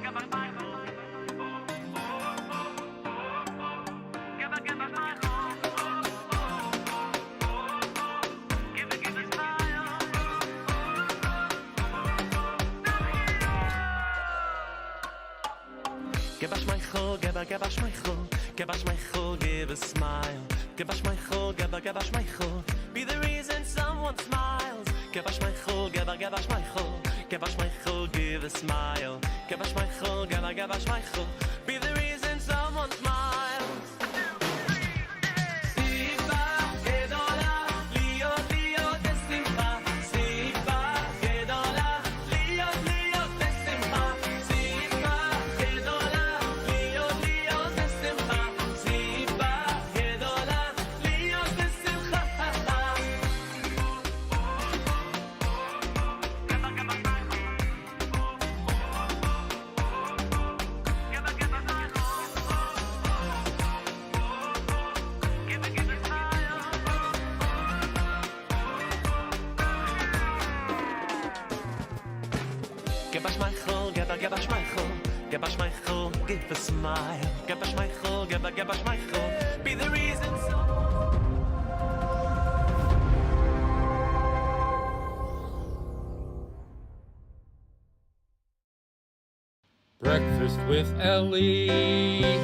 Give us Michael, give us Michael, give us Michael, give a smile. Give us Michael, give us Michael, be the reason someone smiles. Give us Michael, give us Michael, give us Michael, give a smile. Give us Michael, give us Michael, be the reason someone smiles. Give us Michael, give us Michael, give us Michael, give a smile. Give us Michael, give us Michael, be the reason. Breakfast with Elli.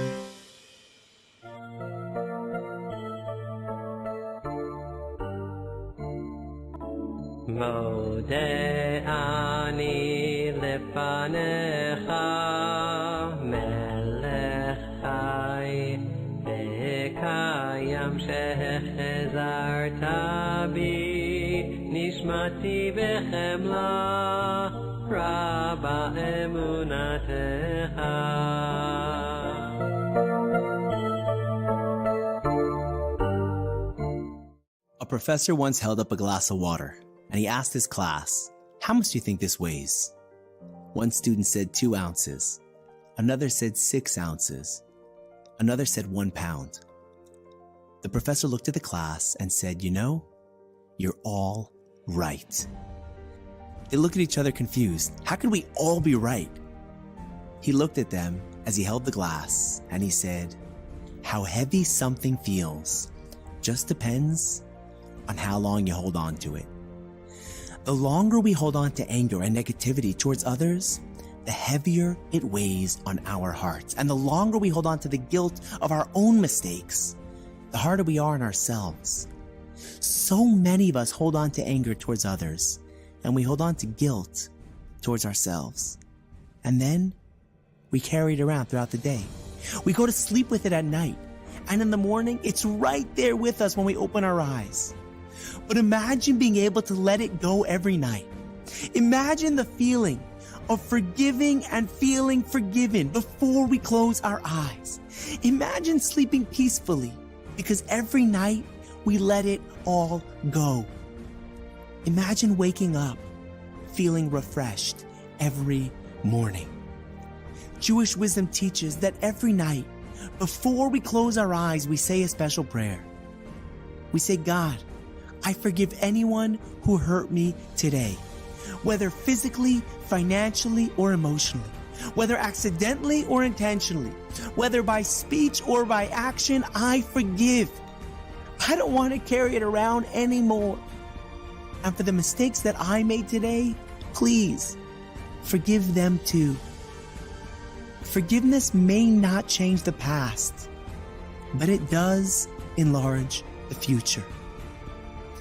Mode ani lefanecha melech chai vekayam shechezarta bi nishmati bechemla rabba emunatecha. A professor once held up a glass of water, and he asked his class, "How much do you think this weighs?" One student said 2 ounces. Another said 6 ounces. Another said 1 pound. The professor looked at the class and said, "You know, you're all right." They looked at each other confused. How could we all be right? He looked at them as he held the glass and he said, "How heavy something feels just depends on how long you hold on to it." The longer we hold on to anger and negativity towards others, the heavier it weighs on our hearts. And the longer we hold on to the guilt of our own mistakes, the harder we are on ourselves. So many of us hold on to anger towards others, and we hold on to guilt towards ourselves. And then we carry it around throughout the day. We go to sleep with it at night, and in the morning, it's right there with us when we open our eyes. But imagine being able to let it go every night. Imagine the feeling of forgiving and feeling forgiven before we close our eyes. Imagine sleeping peacefully because every night we let it all go. Imagine waking up feeling refreshed every morning. Jewish wisdom teaches that every night before we close our eyes, we say a special prayer. We say, "God, I forgive anyone who hurt me today, whether physically, financially, or emotionally, whether accidentally or intentionally, whether by speech or by action, I forgive. I don't want to carry it around anymore. And for the mistakes that I made today, please forgive them too." Forgiveness may not change the past, but it does enlarge the future.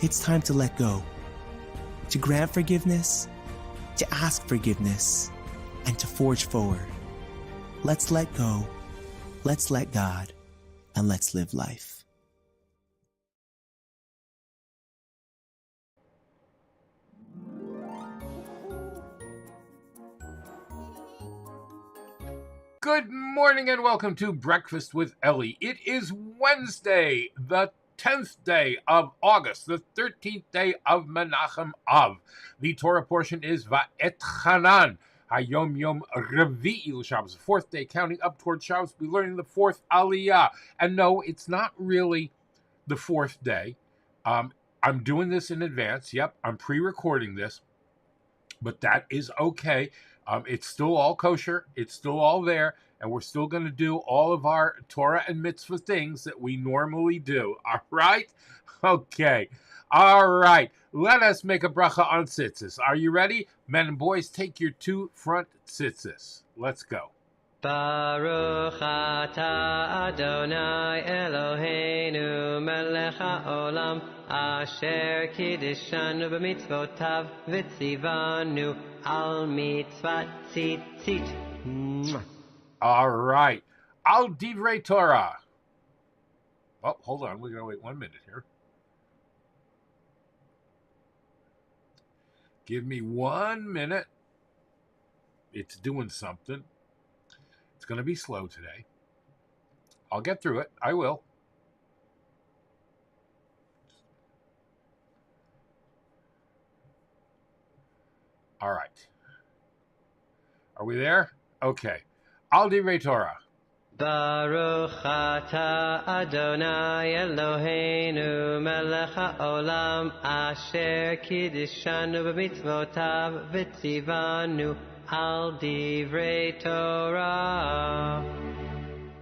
It's time to let go, to grant forgiveness, to ask forgiveness, and to forge forward. Let's let go, let's let God, and let's live life. Good morning and welcome to Breakfast with Elli. It is Wednesday, the 10th day of August, the 13th day of Menachem Av. The Torah portion is Va'etchanan, HaYom Revi'i SHABBOS, the 4th day, counting up toward Shabbos. We're learning the 4th Aliyah. And no, it's not really the 4th day. I'm doing this in advance. Yep, I'm pre-recording this, but that is okay. It's still all kosher. It's still all there. And we're still going to do all of our Torah and mitzvah things that we normally do. All right? Okay. All right. Let us make a bracha on tzitzis. Are you ready? Men and boys, take your 2 front tzitzis. Let's go. Baruch atah Adonai Eloheinu melech haolam asher kiddishanu b'mitzvotav v'tzivanu al mitzvat tzitzit. All right. Al divrei Torah. Oh, hold on. We're going to wait 1 minute here. Give me 1 minute. It's doing something. It's going to be slow today. I'll get through it. I will. All right. Are we there? Okay. Al divrei Torah. Baruch atah Adonai Eloheinu melech haolam asher kiddishanu b'mitzvotav v'tzivanu al divrei Torah.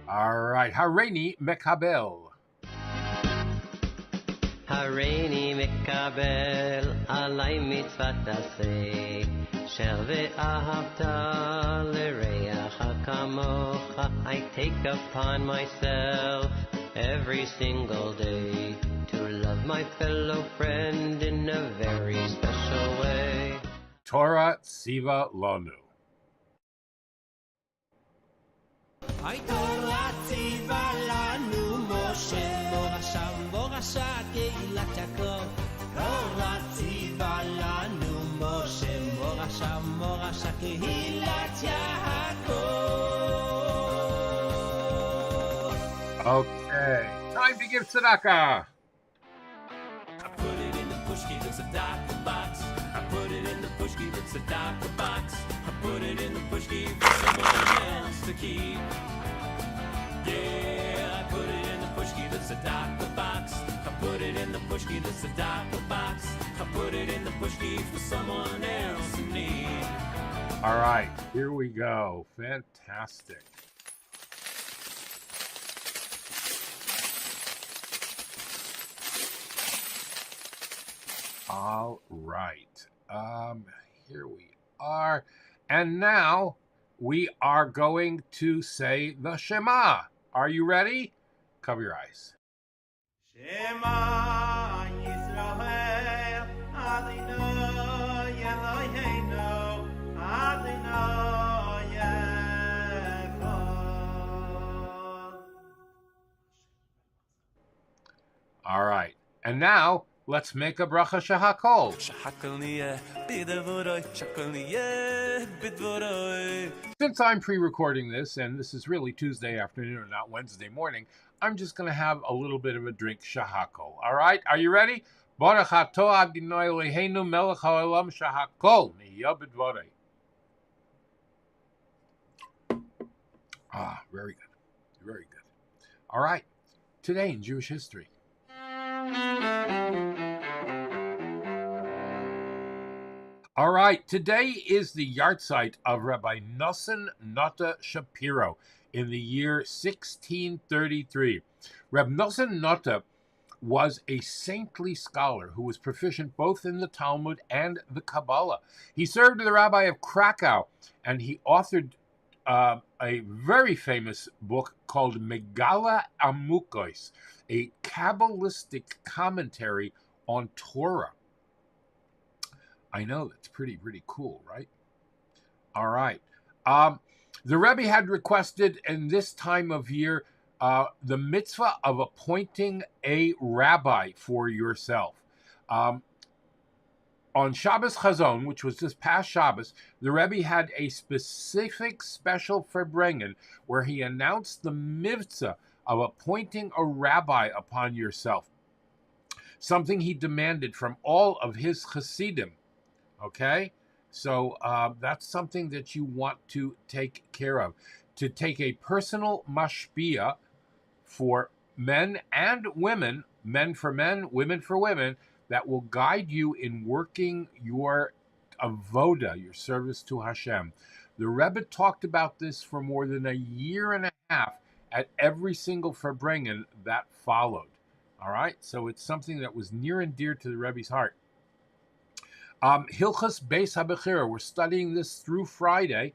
All right. Hareini mekabel. Hareini mekabel alai mitzvat aseh shel ve'ahavta l'reacha kamocha. I take upon myself every single day to love my fellow friend in a very special way. Torah tziva lanu. Ay Torah tziva lanu Moshe morashav morasha keilat Yaakov. Torah tziva lanu Moshe morashav morasha keilat Yaakov. Okay. Time to give tzedakah. I put it in the pushki, the tzedakah box. I put it in the pushki, the tzedakah box. I put it in the pushki for someone else to keep. Yeah, I put it in the pushki, the tzedakah box. I put it in the pushki, the tzedakah box. I put it in the pushki for someone else in need. All right. Here we go. Fantastic. All right. Here we are. And now we are going to say the Shema. Are you ready? Cover your eyes. Shema Yisrael Adonai Eloheinu Adonai Echad. All right. And now let's make a bracha shahakol. Shahakal niyeh b'devoroi, shahakal niyeh b'devoroi. Since I'm pre-recording this, and this is really Tuesday afternoon and not Wednesday morning, I'm just going to have a little bit of a drink shahakol. All right? Are you ready? Baruch atah Adonai Eloheinu melech haolam shahakol niyeh b'dvoroi. Ah, very good. Very good. All right. Today in Jewish history. All right, today is the yahrzeit of Rabbi Nosson Notta Shapiro in the year 1633. Reb Nosson Notta was a saintly scholar who was proficient both in the Talmud and the Kabbalah. He served as the rabbi of Krakow, and he authored a very famous book called Megala Amukos, a Kabbalistic commentary on Torah. I know, that's pretty cool, right? All right. The Rebbe had requested in this time of year the mitzvah of appointing a rabbi for yourself. On Shabbos Chazon, which was this past Shabbos, the Rebbe had a specific special farbrengen where he announced the mitzvah of appointing a rabbi upon yourself, something he demanded from all of his Hasidim. Okay? So that's something that you want to take care of. To take a personal mashpia for men and women, men for men, women for women, that will guide you in working your avoda, your service to Hashem. The Rebbe talked about this for more than a year and a half at every single Farbrengen that followed. All right, so it's something that was near and dear to the Rebbe's heart. Hilchas Beis HaBechira, we're studying this through Friday.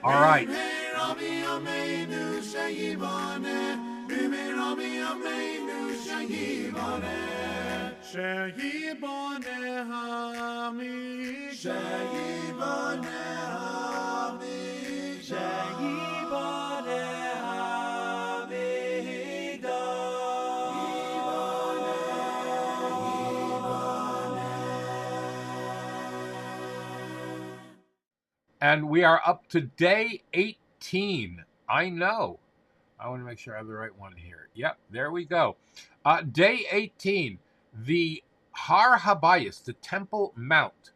All right. And we are up to day 18. I know. I want to make sure I have the right one here. Yep, there we go. Day 18. The Har Habayis, the Temple Mount,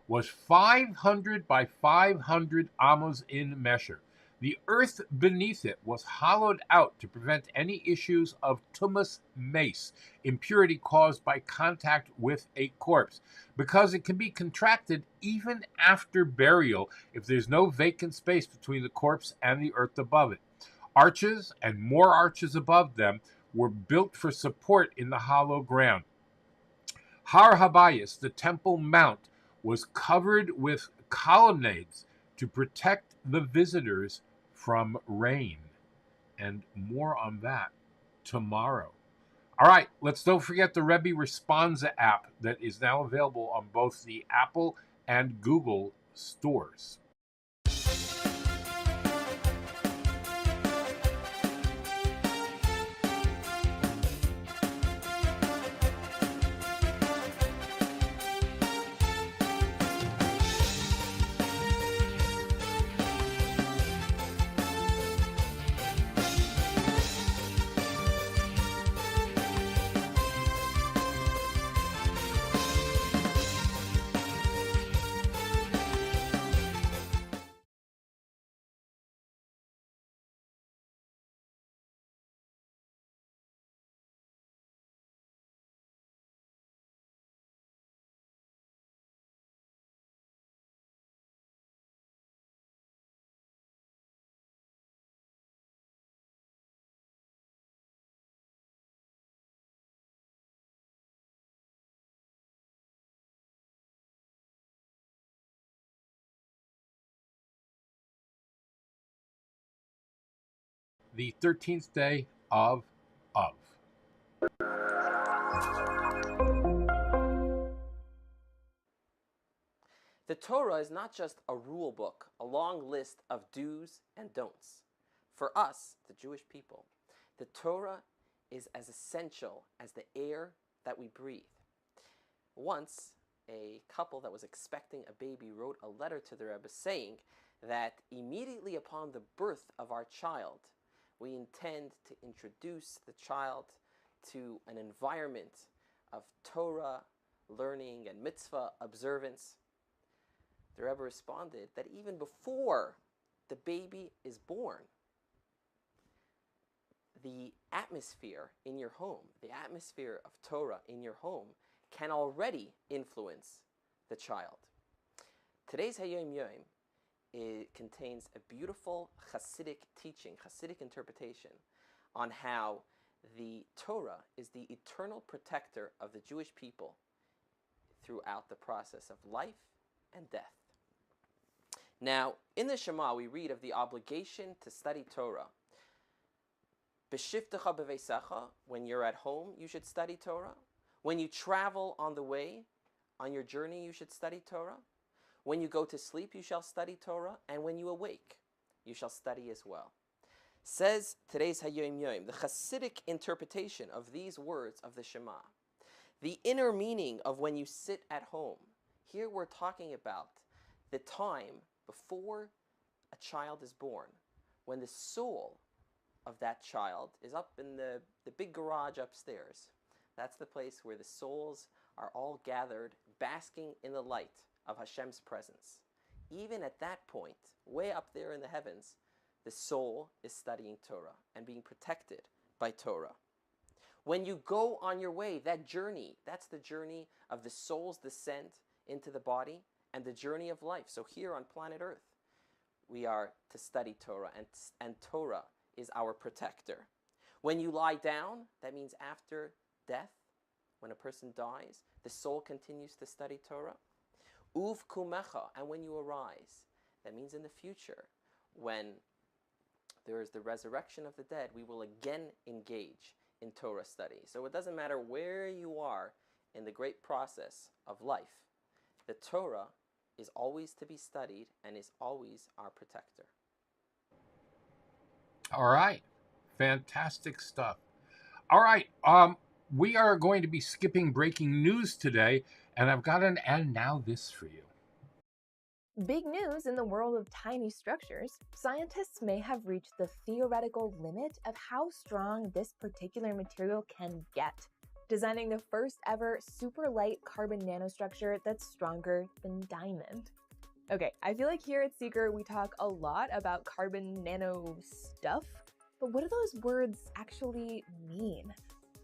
was 500 by 500 amos in measure. The earth beneath it was hollowed out to prevent any issues of tumas mace, impurity caused by contact with a corpse, because it can be contracted even after burial if there's no vacant space between the corpse and the earth above it. Arches and more arches above them were built for support in the hollow ground. Har Habayis, the Temple Mount, was covered with colonnades to protect the visitors from rain. And more on that tomorrow. All right, let's don't forget the Rebbe Responsa app that is now available on both the Apple and Google stores. The 13th day of Av. The Torah is not just a rule book, a long list of do's and don'ts. For us, the Jewish people, the Torah is as essential as the air that we breathe. Once, a couple that was expecting a baby wrote a letter to the Rebbe saying that immediately upon the birth of our child, we intend to introduce the child to an environment of Torah learning and mitzvah observance. The Rebbe responded that even before the baby is born, the atmosphere in your home, the atmosphere of Torah in your home, can already influence the child. Today's HaYom Yom, it contains a beautiful Hasidic teaching, Hasidic interpretation on how the Torah is the eternal protector of the Jewish people throughout the process of life and death. Now, in the Shema, we read of the obligation to study Torah. B'shivtecha b'veisecha, when you're at home, you should study Torah. When you travel on the way, on your journey, you should study Torah. When you go to sleep, you shall study Torah. And when you awake, you shall study as well. Says today's HaYom Yom, the Hasidic interpretation of these words of the Shema, the inner meaning of when you sit at home. Here we're talking about the time before a child is born, when the soul of that child is up in the big garage upstairs. That's the place where the souls are all gathered, basking in the light of Hashem's presence. even at that point, way up there in the heavens, the soul is studying Torah and being protected by Torah. When you go on your way, that journey, that's the journey of the soul's descent into the body and the journey of life. So here on planet Earth, we are to study Torah, and Torah is our protector. When you lie down, that means after death, when a person dies, the soul continues to study Torah. Uv kumecha, and when you arise, that means in the future, when there is the resurrection of the dead, we will again engage in Torah study. So it doesn't matter where you are in the great process of life, the Torah is always to be studied and is always our protector. All right. Fantastic stuff. All right. We are going to be skipping breaking news today, and I've got an and now this for you. Big news in the world of tiny structures. Scientists may have reached the theoretical limit of how strong this particular material can get, designing the first ever super light carbon nanostructure that's stronger than diamond. Okay, I feel like here at Seeker we talk a lot about carbon nano stuff, but what do those words actually mean?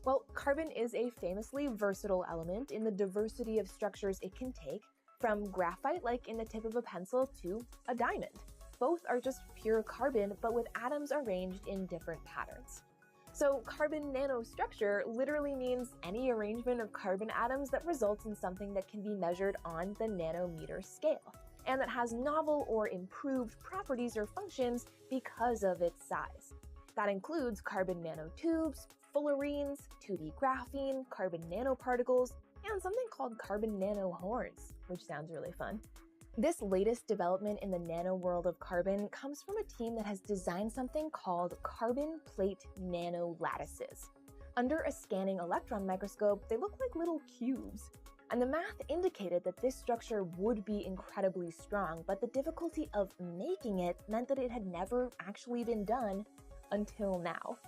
Well, carbon is a famously versatile element in the diversity of structures it can take, from graphite like in the tip of a pencil to a diamond. Both are just pure carbon, but with atoms arranged in different patterns. So carbon nanostructure literally means any arrangement of carbon atoms that results in something that can be measured on the nanometer scale, and that has novel or improved properties or functions because of its size. That includes carbon nanotubes, fullerenes, 2D graphene, carbon nanoparticles, and something called carbon nanohorns, which sounds really fun. This latest development in the nano world of carbon comes from a team that has designed something called carbon plate nanolattices. Under a scanning electron microscope, they look like little cubes. And the math indicated that this structure would be incredibly strong, but the difficulty of making it meant that it had never actually been done until now.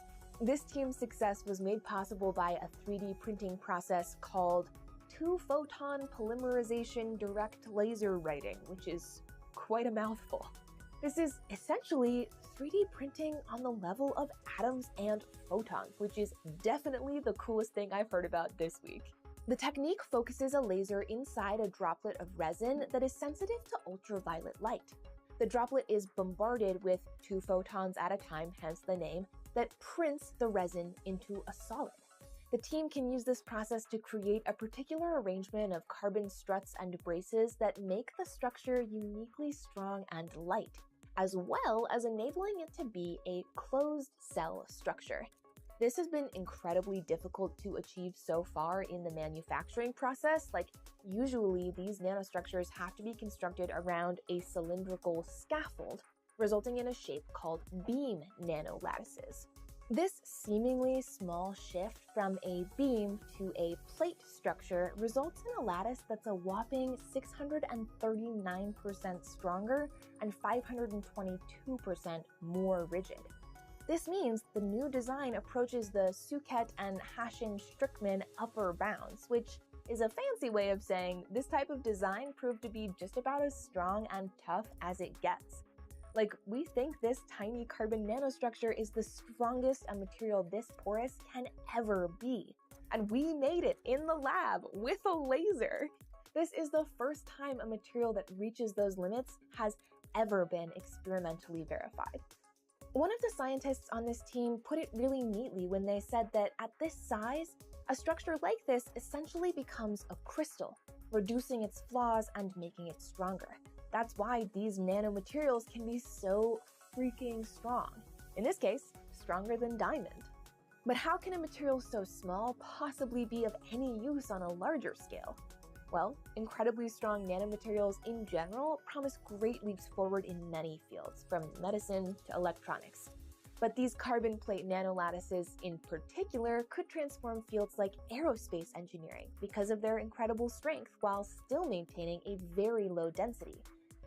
This team's success was made possible by a 3D printing process called two-photon polymerization direct laser writing, which is quite a mouthful. This is essentially 3D printing on the level of atoms and photons, which is definitely the coolest thing I've heard about this week. The technique focuses a laser inside a droplet of resin that is sensitive to ultraviolet light. The droplet is bombarded with 2 photons at a time, hence the name, that prints the resin into a solid. The team can use this process to create a particular arrangement of carbon struts and braces that make the structure uniquely strong and light, as well as enabling it to be a closed cell structure. This has been incredibly difficult to achieve so far in the manufacturing process. Like, usually these nanostructures have to be constructed around a cylindrical scaffold, resulting in a shape called beam nanolattices. This seemingly small shift from a beam to a plate structure results in a lattice that's a whopping 639% stronger and 522% more rigid. This means the new design approaches the Suket and Hashin-Strickman upper bounds, which is a fancy way of saying this type of design proved to be just about as strong and tough as it gets. Like, we think this tiny carbon nanostructure is the strongest a material this porous can ever be. And we made it in the lab with a laser. This is the first time a material that reaches those limits has ever been experimentally verified. One of the scientists on this team put it really neatly when they said that at this size, a structure like this essentially becomes a crystal, reducing its flaws and making it stronger. That's why these nanomaterials can be so freaking strong. In this case, stronger than diamond. But how can a material so small possibly be of any use on a larger scale? Well, incredibly strong nanomaterials in general promise great leaps forward in many fields, from medicine to electronics. But these carbon plate nanolattices in particular could transform fields like aerospace engineering because of their incredible strength while still maintaining a very low density.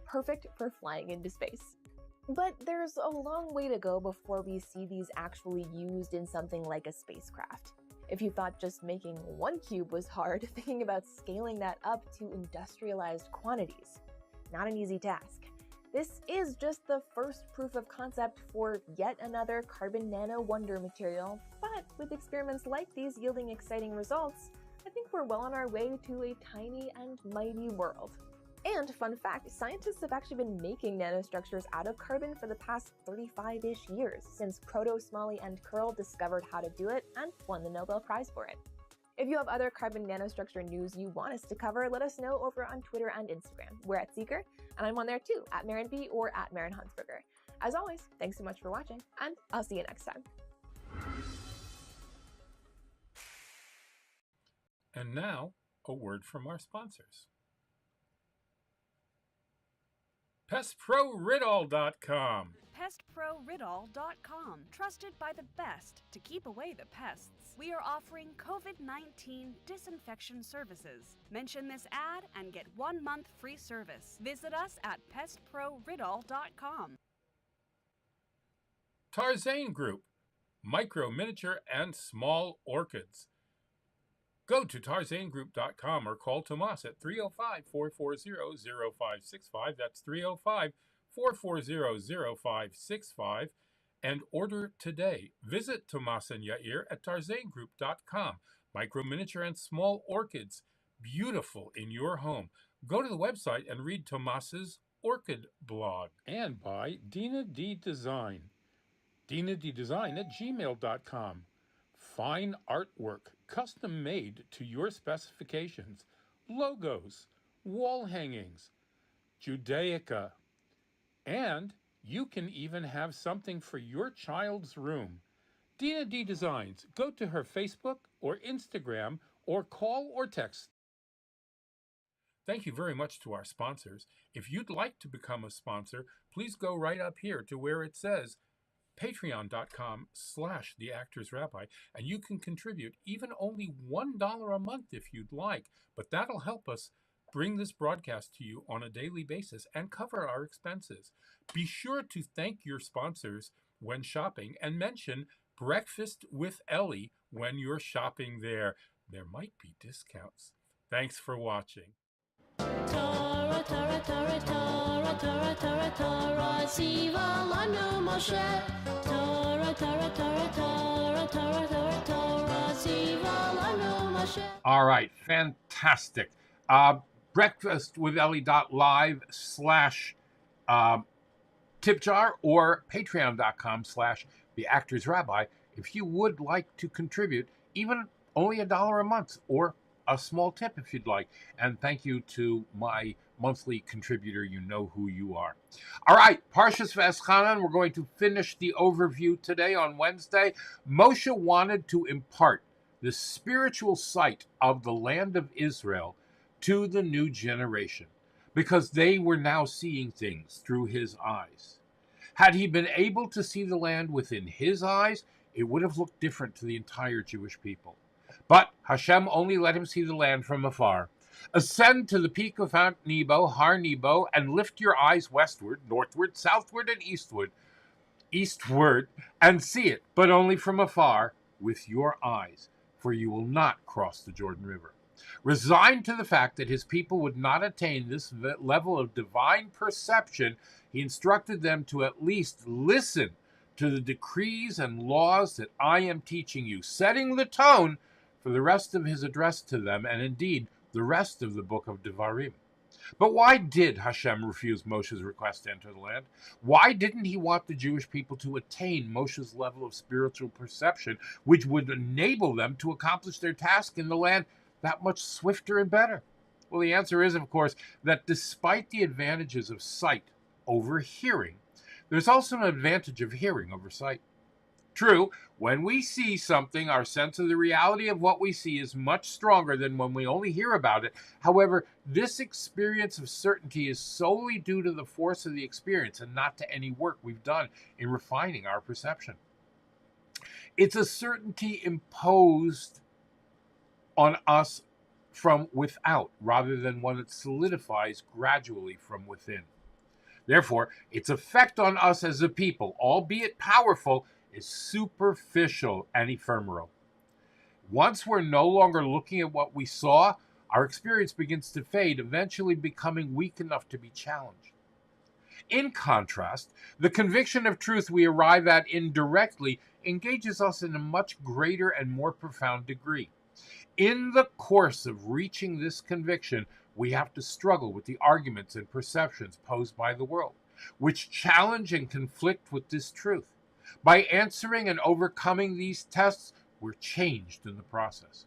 Perfect for flying into space. But there's a long way to go before we see these actually used in something like a spacecraft. If you thought just making one cube was hard, thinking about scaling that up to industrialized quantities. not an easy task. This is just the first proof of concept for yet another carbon nano wonder material, but with experiments like these yielding exciting results, I think we're well on our way to a tiny and mighty world. And fun fact, scientists have actually been making nanostructures out of carbon for the past 35-ish years, since Proto, Smalley, and Curl discovered how to do it and won the Nobel Prize for it. If you have other carbon nanostructure news you want us to cover, let us know over on Twitter and Instagram. We're at Seeker, and I'm on there too, at MarinB or at Marin Hansberger. As always, thanks so much for watching, and I'll see you next time. And now, a word from our sponsors. PestProRidall.com. PestProRidall.com. Trusted by the best to keep away the pests. We are offering COVID-19 disinfection services. Mention this ad and get 1 month free service. Visit us at PestProRidall.com. Tarzan Group. Micro, miniature, and small orchids. Go to tarzangroup.com or call Tomas at 305-440-0565. That's 305-440-0565. And order today. Visit Tomas and Yair at tarzangroup.com. Micro, miniature, and small orchids. Beautiful in your home. Go to the website and read Tomas's orchid blog. And by Dina D Design. DinaDDesign at gmail.com. Fine artwork, custom made to your specifications, logos, wall hangings, Judaica, and you can even have something for your child's room. Dina D Designs. Go to her Facebook or Instagram or call or text. Thank you very much to our sponsors. If you'd like to become a sponsor, please go right up here to where it says patreon.com/theactorsrabbi, and you can contribute even only $1 a month if you'd like, but that'll help us bring this broadcast to you on a daily basis and cover our expenses. Be sure to thank your sponsors when shopping and mention Breakfast with Elli when you're shopping there. There might be discounts. Thanks for watching. Torah, Torah, Torah, Torah, Torah, Torah, Torah, Tziva lanu Moshe. Torah, Torah, Torah, Torah, Torah, Torah, Torah, Tziva lanu Moshe. All right, fantastic. breakfastwithelli.live/tip jar or patreon.com/theactorsrabbi if you would like to contribute even only $1 a month or a small tip if you'd like. And thank you to my monthly contributor. You know who you are. All right, Parshas V'eschanan. We're going to finish the overview today on Wednesday. Moshe wanted to impart the spiritual sight of the land of Israel to the new generation because they were now seeing things through his eyes. Had he been able to see the land within his eyes, it would have looked different to the entire Jewish people. But Hashem only let him see the land from afar. Ascend to the peak of Mount Nebo, Har Nebo, and lift your eyes westward, northward, southward, and eastward, and see it, but only from afar with your eyes, for you will not cross the Jordan River. Resigned to the fact that his people would not attain this level of divine perception, he instructed them to at least listen to the decrees and laws that I am teaching you, setting the tone for the rest of his address to them, and indeed the rest of the book of Devarim. But why did Hashem refuse Moshe's request to enter the land? Why didn't he want the Jewish people to attain Moshe's level of spiritual perception, which would enable them to accomplish their task in the land that much swifter and better? Well, the answer is, of course, that despite the advantages of sight over hearing, there's also an advantage of hearing over sight. True, when we see something, our sense of the reality of what we see is much stronger than when we only hear about it. However, this experience of certainty is solely due to the force of the experience and not to any work we've done in refining our perception. It's a certainty imposed on us from without, rather than one that solidifies gradually from within. Therefore, its effect on us as a people, albeit powerful, is superficial and ephemeral. Once we're no longer looking at what we saw, our experience begins to fade, eventually becoming weak enough to be challenged. In contrast, the conviction of truth we arrive at indirectly engages us in a much greater and more profound degree. In the course of reaching this conviction, we have to struggle with the arguments and perceptions posed by the world, which challenge and conflict with this truth. By answering and overcoming these tests, we're changed in the process.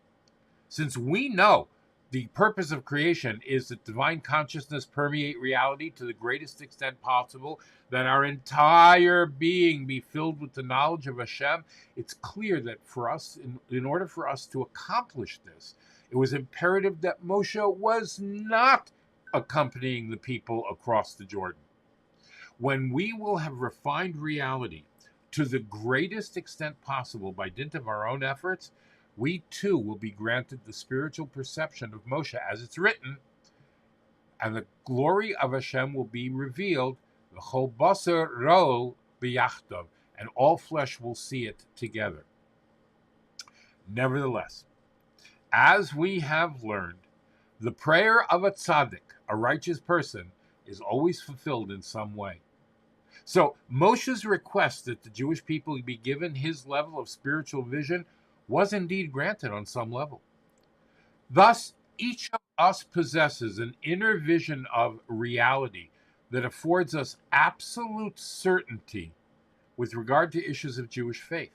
Since we know the purpose of creation is that divine consciousness permeate reality to the greatest extent possible, that our entire being be filled with the knowledge of Hashem, it's clear that for us, in order for us to accomplish this, it was imperative that Moshe was not accompanying the people across the Jordan. When we will have refined reality to the greatest extent possible by dint of our own efforts, we too will be granted the spiritual perception of Moshe as it's written, and the glory of Hashem will be revealed, v'chol basar ro'o b'yachdav, and all flesh will see it together. Nevertheless, as we have learned, the prayer of a tzaddik, a righteous person, is always fulfilled in some way. So Moshe's request that the Jewish people be given his level of spiritual vision was indeed granted on some level. Thus, each of us possesses an inner vision of reality that affords us absolute certainty with regard to issues of Jewish faith.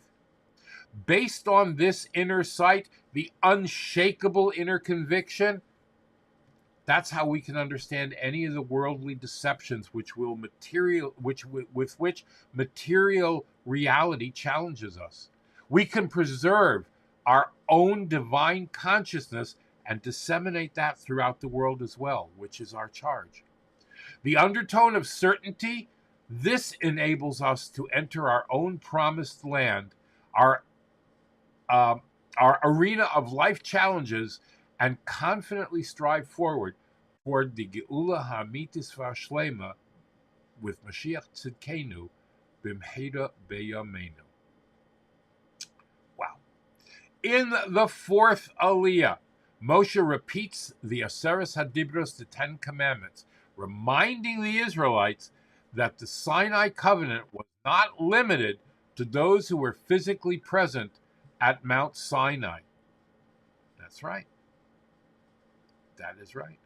Based on this inner sight, the unshakable inner conviction, that's how we can understand any of the worldly deceptions with which material reality challenges us. We can preserve our own divine consciousness and disseminate that throughout the world as well, which is our charge. The undertone of certainty, this enables us to enter our own promised land, our arena of life challenges, and confidently strive forward toward the Geula Hamitis V'Shlema with Mashiach Tzidkenu B'mheira B'Yameinu. Wow. In the fourth Aliyah, Moshe repeats the Aseres HaDibros, the Ten Commandments, reminding the Israelites that the Sinai covenant was not limited to those who were physically present at Mount Sinai. That's right. That is right.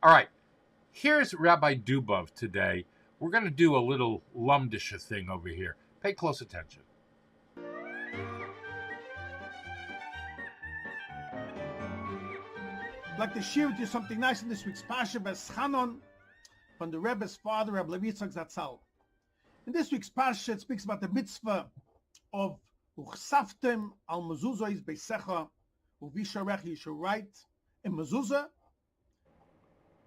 All right, here's Rabbi Dubov today. We're going to do a little Lumdisha thing over here. Pay close attention. I'd like to share with you something nice in this week's Pasha Beschanon from the Rebbe's father, Rabbi Levi Yitzchak Zatzal. In this week's Pasha, it speaks about the mitzvah of Uchsaftem al mezuzah is beisecha uvisharech. You should write a mezuzah,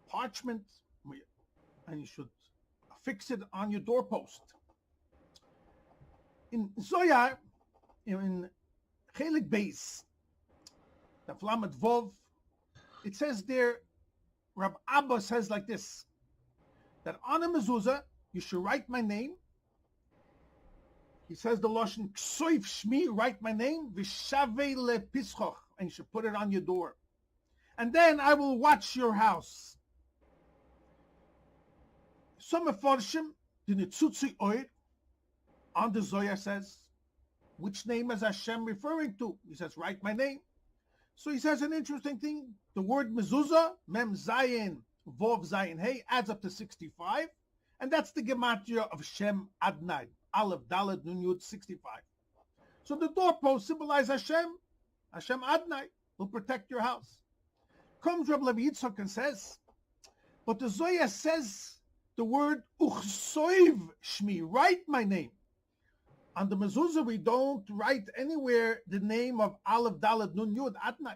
parchment, and you should fix it on your doorpost. In Zoyar, in Chelik Beis, the Flamet Vov, it says there, Rab Abba says like this, that on a mezuzah, you should write my name. He says the Lashon Ksoif Shmi, write my name, V'shavei lepischoch, and you should put it on your door. And then I will watch your house. Some Mefarshim, the Nitzutzi Oir, on the Zohar says, which name is Hashem referring to? He says, write my name. So he says an interesting thing. The word mezuzah, Mem Zayin, Vov Zayin Hey, adds up to 65. And that's the gematria of Shem Adnai. Aleph, Dalet, Nun, Yud, 65. So the doorpost symbolize Hashem. Hashem Adnai will protect your house. Comes Rabbi Levi Yitzchak and says, but the Zohar says the word Uchsoiv Shmi, write my name. On the mezuzah, we don't write anywhere the name of Aleph, Dalet, Nun, Yud, Adnai.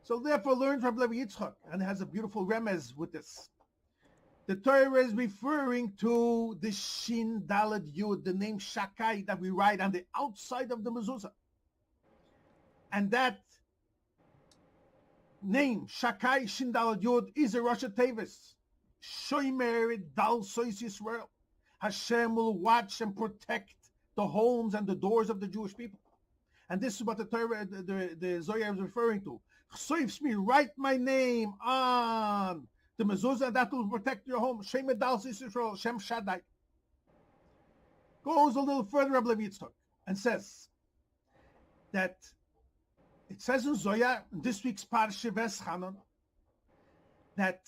So therefore, learn from Levi Yitzchak, and it has a beautiful remez with this. The Torah is referring to the Shin Dalet Yud, the name Shakai that we write on the outside of the mezuzah. And that name, Shakai Shin Dalet Yud, is a Rosh Tevis. Shomer Dal Sois Yisrael. Hashem will watch and protect the homes and the doors of the Jewish people. And this is what the Torah, the Zohar is referring to. Chsoif Shmi, write my name on the mezuzah, and that will protect your home. Shem Medal Yisrael, Shem Shaddai. Goes a little further, Rabbi Yitzchak, and says that it says in Zoya, in this week's Parsha Veschanon, that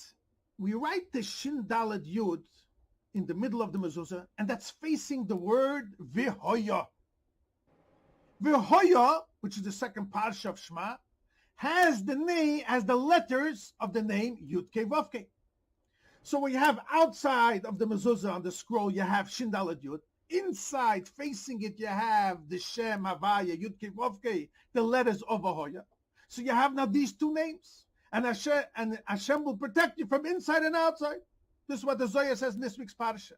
we write the Shin Daled Yud in the middle of the mezuzah, and that's facing the word V'hoya. V'hoya, which is the second Parsha of Shema, has the name, as the letters of the name Yud Kei Vav Kei. So when you have outside of the mezuzah on the scroll, you have Shin Daled Yud. Inside, facing it, you have the Shem Havaya Yud Kei Vav Kei, the letters of V'hoya. So you have now these two names, and Hashem will protect you from inside and outside. This is what the Zohar says in this week's Parsha.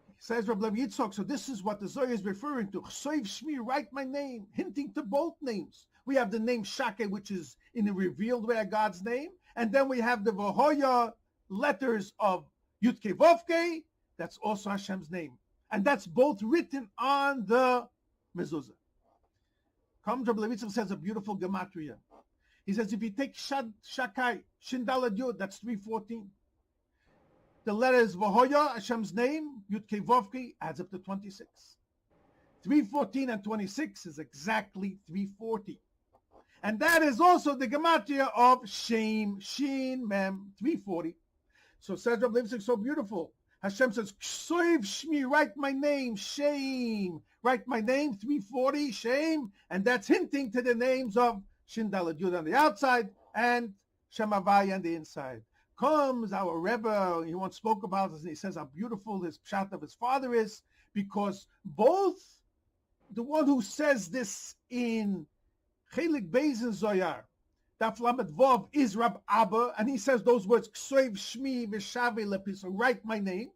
He says, Rabbi Yitzchak, so this is what the Zohar is referring to. Chsoiv Shmi, write my name, hinting to both names. We have the name Shake, which is in a revealed way God's name, and then we have the V'hoya letters of Yud Kei Vav Kei, that's also Hashem's name. And that's both written on the mezuzah. Comes Rabbi Yitzchak says a beautiful gematria. He says, if you take Shakai, Shin Daled Yud, that's 314. The letters V'hoya, Hashem's name, Yud Kei Vav Kei, adds up to 26. 314 and 26 is exactly 340. And that is also the gematria of Shem, Shin, Mem, 340. So says Rabbi Yitzchak, so beautiful. Hashem says, Ksoiv Shmi, write my name, Shem. Write my name, 340, Shem. And that's hinting to the names of Shin Daled Yud on the outside and Shem Havaya on the inside. Comes our Rebbe, he once spoke about this, and he says how beautiful his pshat of his father is, because both the one who says this in Chelik Beis in Zoyar, Daf Lamed Vov, is Rab Abba, and he says those words, Ksoiv Shmi v'shavei lepis, write my name.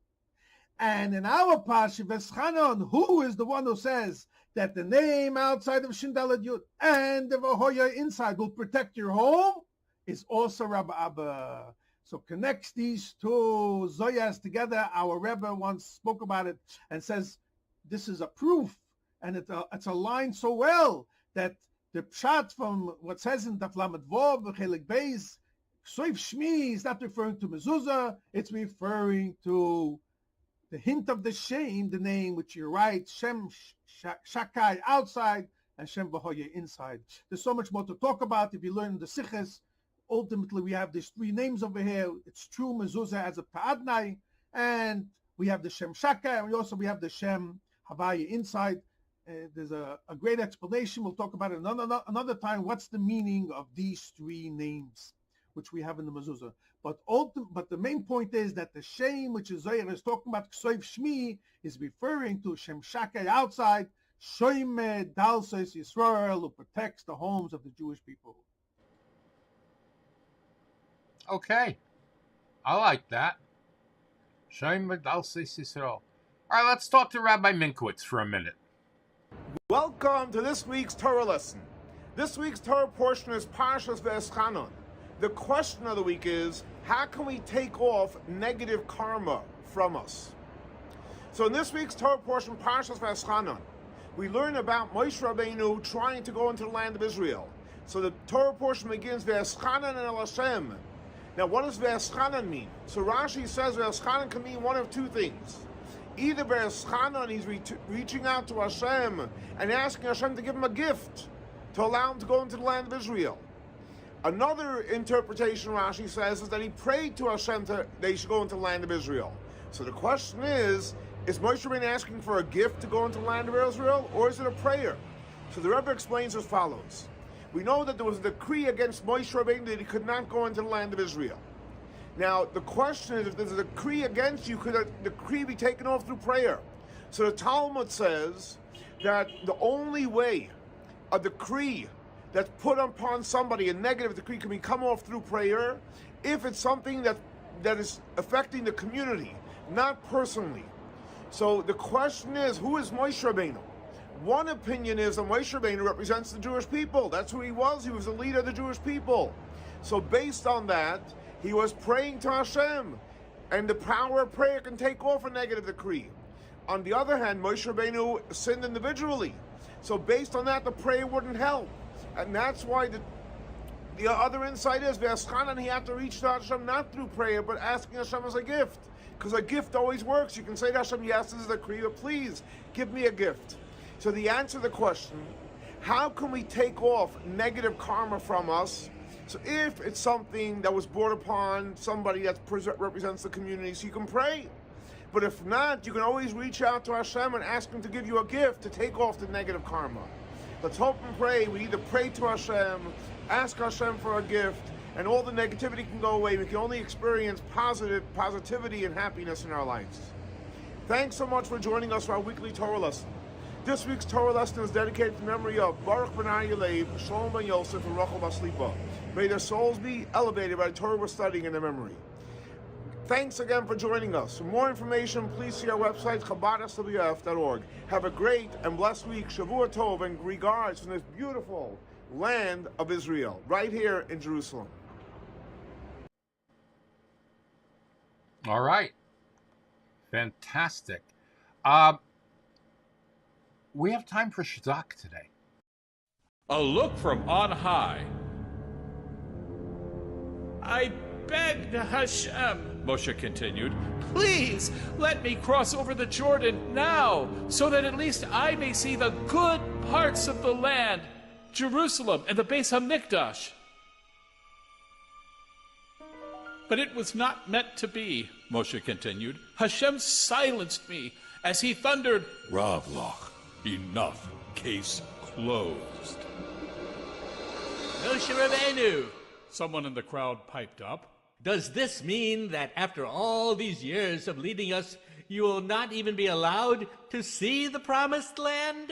And in our Parsha Veschanon, who is the one who says that the name outside of Shin Daled Yud and the V'hoya inside will protect your home, is also Rab Abba. So connects these two Zoyas together. Our Rebbe once spoke about it and says this is a proof, and it's aligned so well that the pshat from what says in Daf Lamed Vov, Chelik Beis, Ksoiv Shmi is not referring to mezuzah, it's referring to the hint of the Shem, the name which you write, Shem Shakai outside and Shem V'hoya inside. There's so much more to talk about if you learn the Siches. Ultimately, we have these three names over here. It's true mezuzah as a Pa'adnai, and we have the Shem Shakai, and we have the Shem Havaya inside. There's a great explanation. We'll talk about it another time. What's the meaning of these three names, which we have in the mezuzah? But the main point is that the Shem, which is Zohar is talking about, Ksoiv Shmi, is referring to Shem Shakai outside, Shem Dalses Yisrael, who protects the homes of the Jewish people. Okay. I like that. Shem Dalses Yisrael. All right, let's talk to Rabbi Minkowitz for a minute. Welcome to this week's Torah lesson. This week's Torah portion is Parshas Veschanon. The question of the week is, how can we take off negative karma from us? So in this week's Torah portion, Parshas Veschanon, we learn about Moshe Rabbeinu trying to go into the land of Israel. So the Torah portion begins, Veschanon and El Hashem. Now what does Veschanon mean? So Rashi says Veschanon can mean one of two things. Either Veschanon, he's reaching out to Hashem and asking Hashem to give him a gift to allow him to go into the land of Israel. Another interpretation Rashi says is that he prayed to Hashem that they should go into the land of Israel. So the question is Moshe Rabbeinu asking for a gift to go into the land of Israel, or is it a prayer? So the Rebbe explains as follows. We know that there was a decree against Moshe Rabbeinu that he could not go into the land of Israel. Now, the question is, if there's a decree against you, could a decree be taken off through prayer? So the Talmud says that the only way a decree that's put upon somebody, a negative decree, can come off through prayer if it's something that is affecting the community, not personally. So the question is, who is Moshe Rabbeinu? One opinion is that Moshe Rabbeinu represents the Jewish people. That's who he was. He was the leader of the Jewish people. So based on that, he was praying to Hashem, and the power of prayer can take off a negative decree. On the other hand, Moshe Rabbeinu sinned individually. So based on that, the prayer wouldn't help. And that's why the other insight is, V'eschanan, he had to reach to Hashem not through prayer, but asking Hashem as a gift. Because a gift always works. You can say to Hashem, yes, this is a kriya, please give me a gift. So the answer to the question, how can we take off negative karma from us? So if it's something that was brought upon somebody that represents the community, so you can pray. But if not, you can always reach out to Hashem and ask Him to give you a gift to take off the negative karma. Let's hope and pray. We either pray to Hashem, ask Hashem for a gift, and all the negativity can go away. We can only experience positivity and happiness in our lives. Thanks so much for joining us for our weekly Torah lesson. This week's Torah lesson is dedicated to the memory of Baruch ben Aryeh, Shalom ben Yosef, and Rachel Baslipa. May their souls be elevated by the Torah we're studying in their memory. Thanks again for joining us. For more information, please see our website, ChabadSWF.org. Have a great and blessed week. Shavua Tov, and regards from this beautiful land of Israel, right here in Jerusalem. All right. Fantastic. We have time for Shazak today. A look from on high. I begged Hashem, Moshe continued, please let me cross over the Jordan now, so that at least I may see the good parts of the land, Jerusalem and the Beis HaMikdash. But it was not meant to be, Moshe continued. Hashem silenced me as he thundered, Ravloch, enough, case closed. Moshe Rabbeinu, someone in the crowd piped up. Does this mean that after all these years of leading us, you will not even be allowed to see the promised land?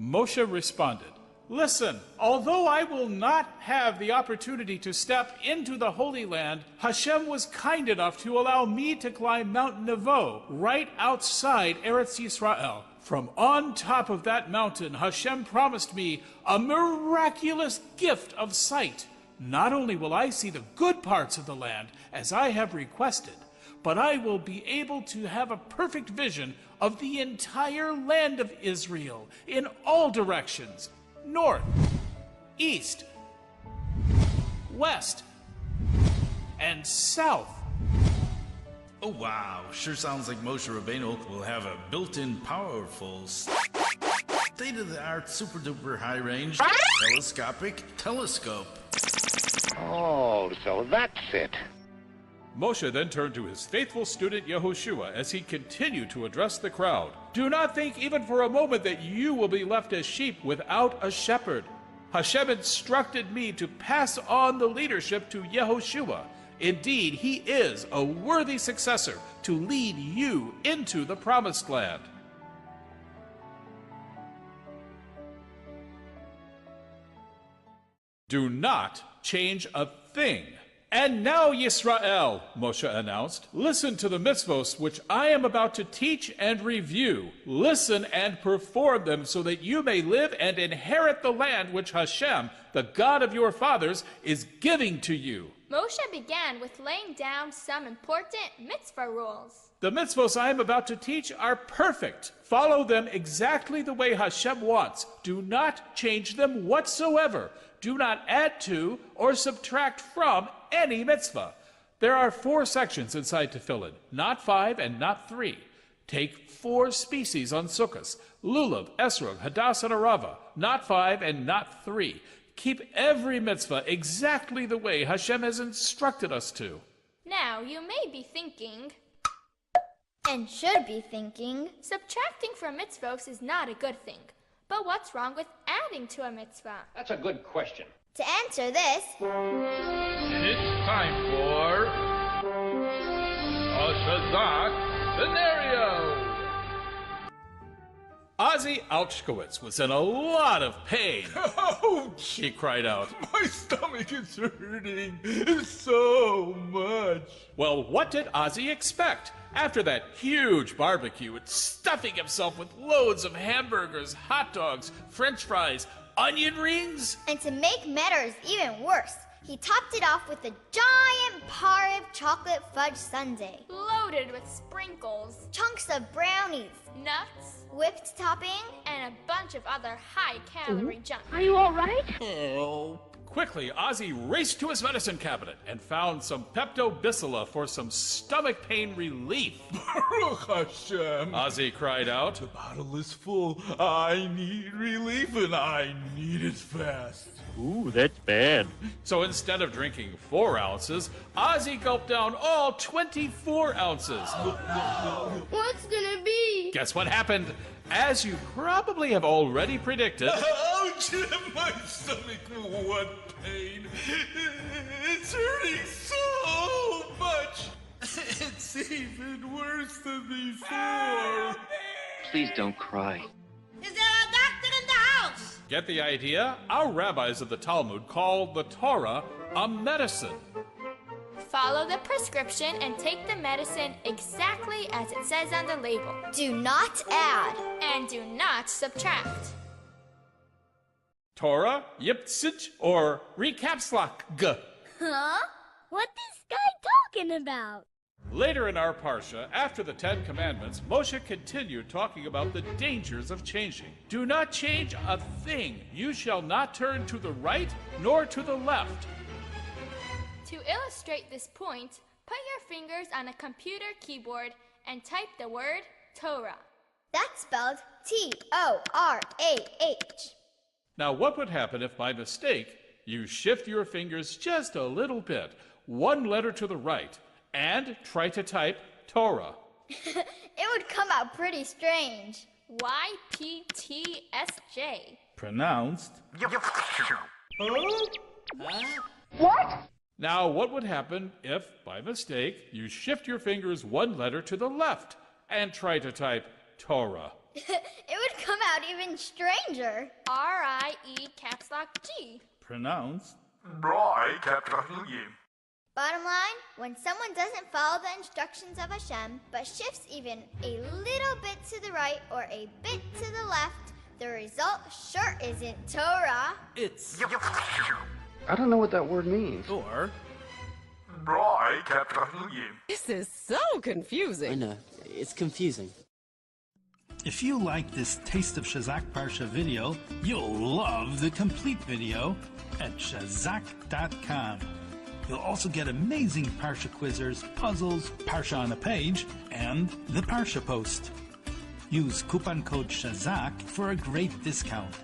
Moshe responded, listen, although I will not have the opportunity to step into the Holy Land, Hashem was kind enough to allow me to climb Mount Nevo, right outside Eretz Yisrael. From on top of that mountain, Hashem promised me a miraculous gift of sight. Not only will I see the good parts of the land, as I have requested, but I will be able to have a perfect vision of the entire land of Israel in all directions. North, east, west, and south. Oh wow, sure sounds like Moshe Rabbeinu will have a built-in powerful state-of-the-art super-duper high-range telescopic telescope. Oh, so that's it. Moshe then turned to his faithful student Yehoshua as he continued to address the crowd. Do not think even for a moment that you will be left as sheep without a shepherd. Hashem instructed me to pass on the leadership to Yehoshua. Indeed, he is a worthy successor to lead you into the promised land. Do not change a thing. And now, Yisrael, Moshe announced, listen to the mitzvos which I am about to teach and review. Listen and perform them so that you may live and inherit the land which Hashem, the God of your fathers, is giving to you. Moshe began with laying down some important mitzvah rules. The mitzvos I am about to teach are perfect. Follow them exactly the way Hashem wants. Do not change them whatsoever. Do not add to or subtract from any mitzvah. There are 4 sections inside tefillin, not 5 and not 3. Take 4 species on sukkahs, lulav, esrog, hadass, and arava, not 5 and not 3. Keep every mitzvah exactly the way Hashem has instructed us to. Now you may be thinking, and should be thinking, subtracting from mitzvos is not a good thing. But what's wrong with adding to a mitzvah? That's a good question. To answer this, it's time for a Shazak scenario. Ozzy Ouchkowitz was in a lot of pain. Ouch! He cried out. My stomach is hurting so much. Well, what did Ozzy expect? After that huge barbecue and stuffing himself with loads of hamburgers, hot dogs, french fries, onion rings? And to make matters even worse, He topped it off with a giant Parve chocolate fudge sundae. Loaded with sprinkles, Chunks of brownies, nuts, whipped topping, and a bunch of other high-calorie junk. Are you all right? Quickly, Ozzy raced to his medicine cabinet and found some Pepto-Bismol for some stomach pain relief. Baruch Hashem. Ozzy cried out, The bottle is full. I need relief and I need it fast. Ooh, that's bad. So instead of drinking 4 ounces, Ozzy gulped down all 24 ounces. What's gonna be? Guess what happened? As you probably have already predicted, Ouch! My stomach, what pain. It's hurting so much. It's even worse than before. Please don't cry. Is there a doctor in the house? get the idea? Our rabbis of the Talmud call the Torah a medicine. Follow the prescription and take the medicine exactly as it says on the label. Do not add. And do not subtract. Torah, Yiptzit, or Recapslak. Huh? What's this guy talking about? Later in our Parsha, after the 10 Commandments, Moshe continued talking about the dangers of changing. Do not change a thing. You shall not turn to the right nor to the left. To illustrate this point, put your fingers on a computer keyboard and type the word Torah. That's spelled T-O-R-A-H. Now, what would happen if by mistake you shift your fingers just a little bit, one letter to the right, and try to type Torah? It would come out pretty strange. Y-P-T-S-J. Pronounced. What? Now, what would happen if, by mistake, you shift your fingers one letter to the left and try to type Torah? It would come out even stranger. R-I-E caps lock G. Pronounced. Bottom line, when someone doesn't follow the instructions of Hashem, but shifts even a little bit to the right or a bit to the left, the result sure isn't Torah. It's... I don't know what that word means. Or... This is so confusing. I know, it's confusing. If you like this Taste of Shazak Parsha video, you'll love the complete video at shazak.com. You'll also get amazing Parsha quizzers, puzzles, Parsha on a page, and the Parsha post. Use coupon code SHAZAK for a great discount.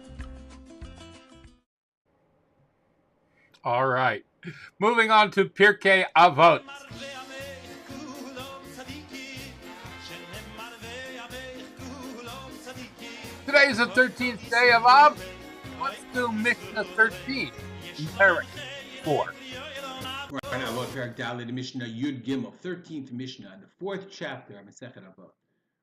All right. Moving on to Pirkei Avot. Today is the 13th day of Av. Let's do Mishnah 13 in Perek 4. Right now, about Perek Dalet, Mishnah Yud Gimel, 13th Mishnah, the 4th chapter of Masechet Avot.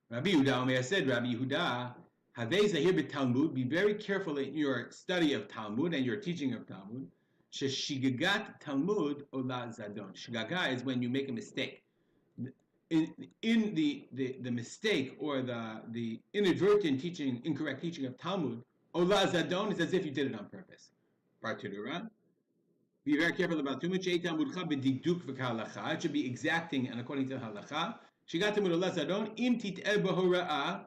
Rabbi Yehuda Omer said, Rabbi Yehuda, Havei Zahir b'Talmud, be very careful in your study of Talmud and your teaching of Talmud. Sheshigagat Talmud ola zadon. Shigaga is when you make a mistake. In the mistake or the inadvertent teaching, incorrect teaching of Talmud, ola zadon is as if you did it on purpose. Partuduran. Be very careful about too much. It should be exacting and according to the halacha. Shigat Talmud ola zadon im tit'el b'hora'ah.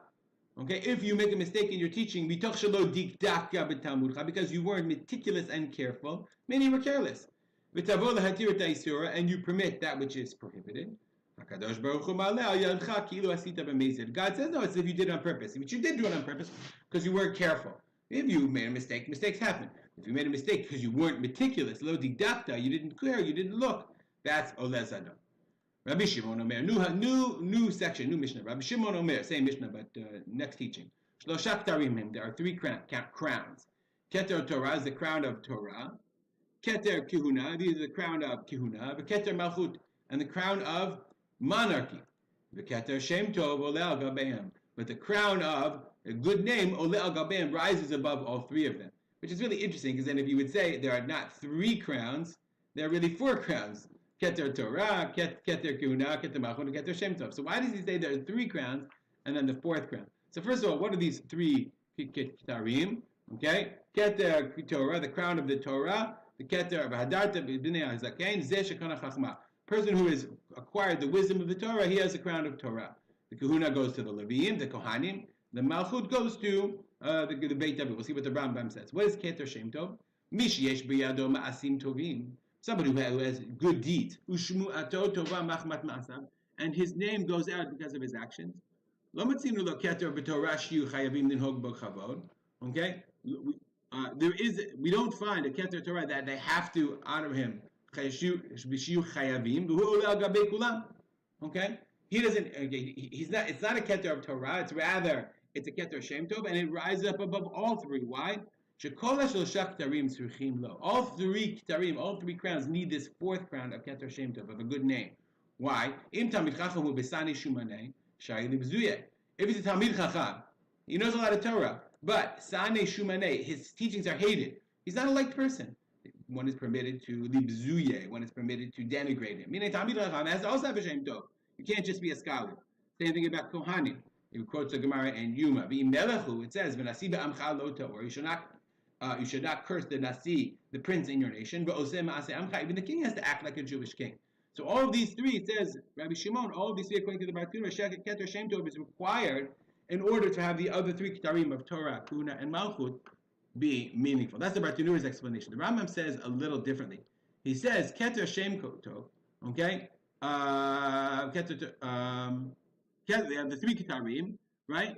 Okay, if you make a mistake in your teaching, because you weren't meticulous and careful, meaning you were careless, and you permit that which is prohibited, God says, no, it's if you did it on purpose. But you did do it on purpose because you weren't careful. If you made a mistake, mistakes happen. If you made a mistake because you weren't meticulous, you didn't clear, you didn't look, that's oleh zadon. Rabbi Shimon Omer, new section, new Mishnah. Rabbi Shimon Omer, same Mishnah, but next teaching. Shlosha ktarim, there are 3 crowns. Keter Torah is the crown of Torah. Keter Kihuna, these are the crown of Kihuna. Keter Malchut, and the crown of monarchy. Keter Shem Tov Ole Al Gabeim, but the crown of a good name, Ole Al Gabeim, rises above all 3 of them. Which is really interesting, because then if you would say there are not 3 crowns, there are really 4 crowns. Keter Torah, Keter Kihuna, Keter Malchut, and Keter Shem Tov. So why does he say there are 3 crowns and then the 4th crown? So first of all, what are these 3 ketarim? Okay, Keter Torah, the crown of the Torah. The keter v'hadarta b'nei hazaken zeh shekana chachma. Person who has acquired the wisdom of the Torah, he has a crown of Torah. The kahuna goes to the Levi'im, the Kohanim. The Malchut goes to the Beit David. We'll see what the Rambam says. What is keter shem tov? Mish yesh b'yado ma'asim tovim. Somebody who has good deeds. Ushmu ato tova machmat ma'asav. And his name goes out because of his actions. Lo matzinu lo keter b'torah shiu chayavim linhog bo chavod. Okay? We don't find a keter Torah that they have to honor him. Okay? He doesn't. He's not. It's not a keter of Torah. It's rather it's a keter shem tov, and it rises up above all three. Why? All three ktarim, all three crowns need this fourth crown of keter shem tov, of a good name. Why? If he's a talmid chacham, he knows a lot of Torah, but sane shumaneh, his teachings are hated. He's not a liked person. One is permitted to libzuye, one is permitted to denigrate him. Meaning talmid chacham has to also have a shem tov. You can't just be a scholar. Same thing about kohanim. He quotes the Gemara and Yuma. It says, or you should not curse the nasi, the prince in your nation. Even the king has to act like a Jewish king. So all of these three, it says, Rabbi Shimon, all of these three, according to the Bartuna, Keter Shem Tov is required in order to have the other three ktarim of Torah, Kuna, and Malchut be meaningful. That's the Bartuna's explanation. The Rambam says a little differently. He says, Keter Shem Tov, okay? They have the three ktarim, right?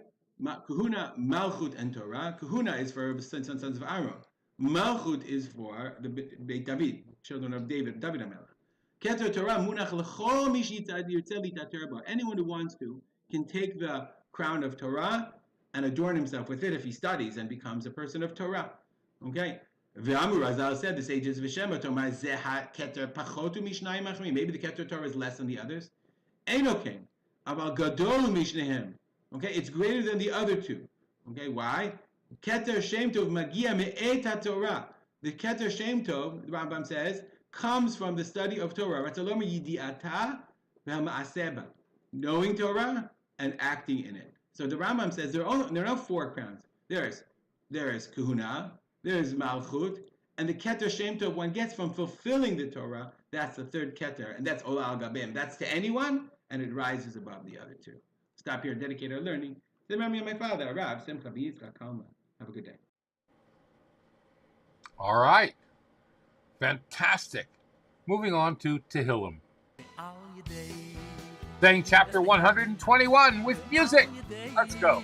Kahuna, Malchut, and Torah. Kahuna is for the sons of Aaron. Malchut is for the Beit David, children of David HaMelech. Keter Torah munach l'chol mi shitzad yirtzeh litater bo. Anyone who wants to can take the crown of Torah and adorn himself with it if he studies and becomes a person of Torah. Okay? V'amur Razal said, the sages v'shem Torah zeha keter pachotu mishnayim achrim. Maybe the keter Torah is less than the others. Eino ken, aval gadol mishnehem. Okay, it's greater than the other two. Okay, why? Keter Shem Tov magia me'et HaTorah. The Keter Shem Tov, the Rambam says, comes from the study of Torah. Knowing Torah and acting in it. So the Rambam says there are no four crowns. There's Kahuna, there's Malchut, and the Keter Shem Tov one gets from fulfilling the Torah. That's the third Keter, and that's Ola al Gabim. That's to anyone, and it rises above the other two. Stop here, dedicate our learning to the memory of my father, Rav Simcha B'Yitzchak Kalman. Have a good day. All right. Fantastic. Moving on to Tehillim. Saying chapter 121 with music. Let's go.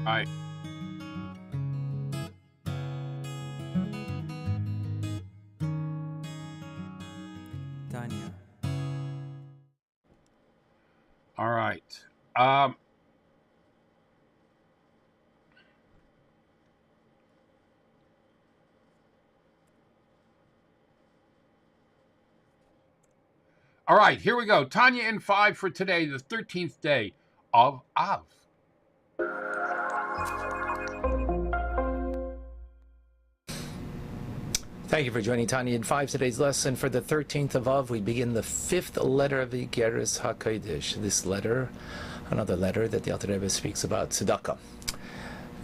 Right. Tanya. All right. All right, here we go. Tanya in 5 for today, the 13th day of Av. Thank you for joining Tanya in 5. Today's lesson for the 13th of Av. We begin the 5th letter of the Igeres HaKodesh. This letter, another letter that the Alter Rebbe speaks about tzedakah.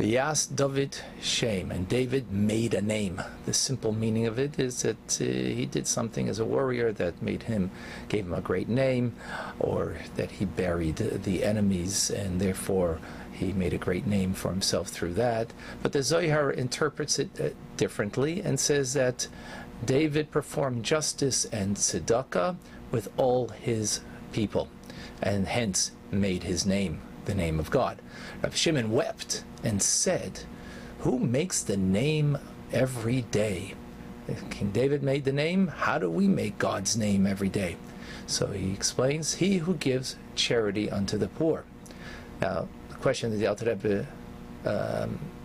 Yas David Shem, and David made a name. The simple meaning of it is that he did something as a warrior that gave him a great name, or that he buried the enemies, and therefore he made a great name for himself through that. But the Zohar interprets it differently and says that David performed justice and tzedakah with all his people, and hence made his name the name of God. Rav Shimon wept and said, "Who makes the name every day?" King David made the name. How do we make God's name every day? So he explains, "He who gives charity unto the poor." Now, the question that the Alter Rebbe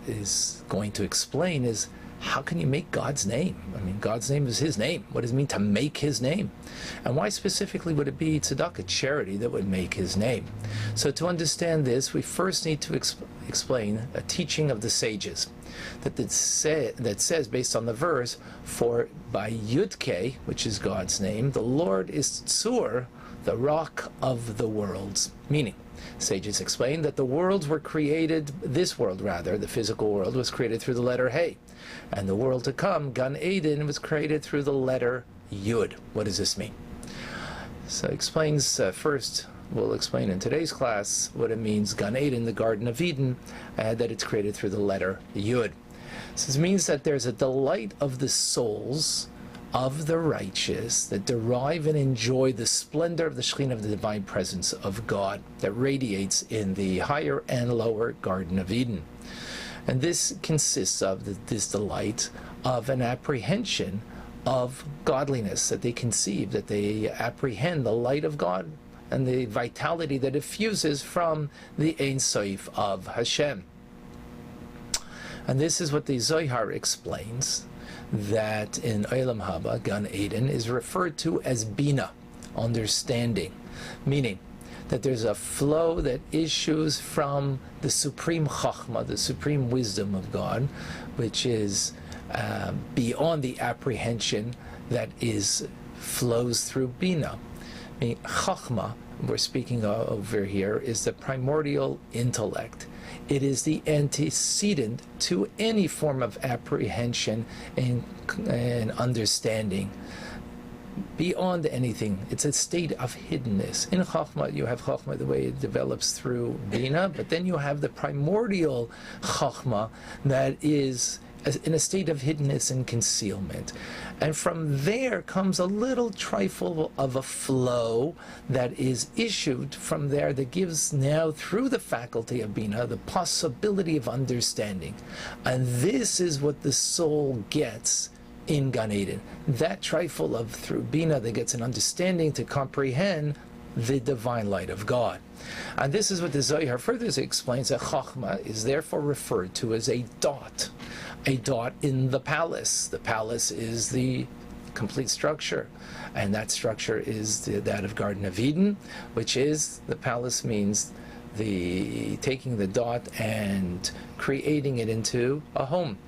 is going to explain is, how can you make God's name? I mean, God's name is his name. What does it mean to make his name? And why specifically would it be tzedakah, charity, that would make his name? So to understand this, we first need to explain a teaching of the sages that says, based on the verse, for by Yud-Keh, which is God's name, the Lord is Tzur, the rock of the worlds. Meaning, sages explain that the worlds were created, this world rather, the physical world, was created through the letter Hey. And the world to come, Gan Eden, was created through the letter Yud. What does this mean? So it explains, first, we'll explain in today's class what it means, Gan Eden, the Garden of Eden, that it's created through the letter Yud. So this means that there's a delight of the souls of the righteous that derive and enjoy the splendor of the Shekhinah, of the divine presence of God that radiates in the higher and lower Garden of Eden. And this consists of this delight of an apprehension of godliness, that they conceive, that they apprehend the light of God and the vitality that effuses from the Ein Sof of Hashem. And this is what the Zohar explains, that in Olam Haba, Gan Eden, is referred to as Bina, understanding, meaning that there's a flow that issues from the supreme Chachma, the supreme wisdom of God, which is beyond the apprehension that flows through Bina. I mean, Chachma, we're speaking over here, is the primordial intellect. It is the antecedent to any form of apprehension and understanding. Beyond anything, it's a state of hiddenness. In Chachma, you have Chachma the way it develops through Bina, but then you have the primordial Chachma that is in a state of hiddenness and concealment. And from there comes a little trifle of a flow that is issued from there that gives now, through the faculty of Bina, the possibility of understanding. And this is what the soul gets in Gan Eden. That trifle of through Bina that gets an understanding to comprehend the divine light of God. And this is what the Zohar further explains, that Chachma is therefore referred to as a dot in the palace. The palace is the complete structure, and that structure is that of Garden of Eden, which is, the palace means taking the dot and creating it into a home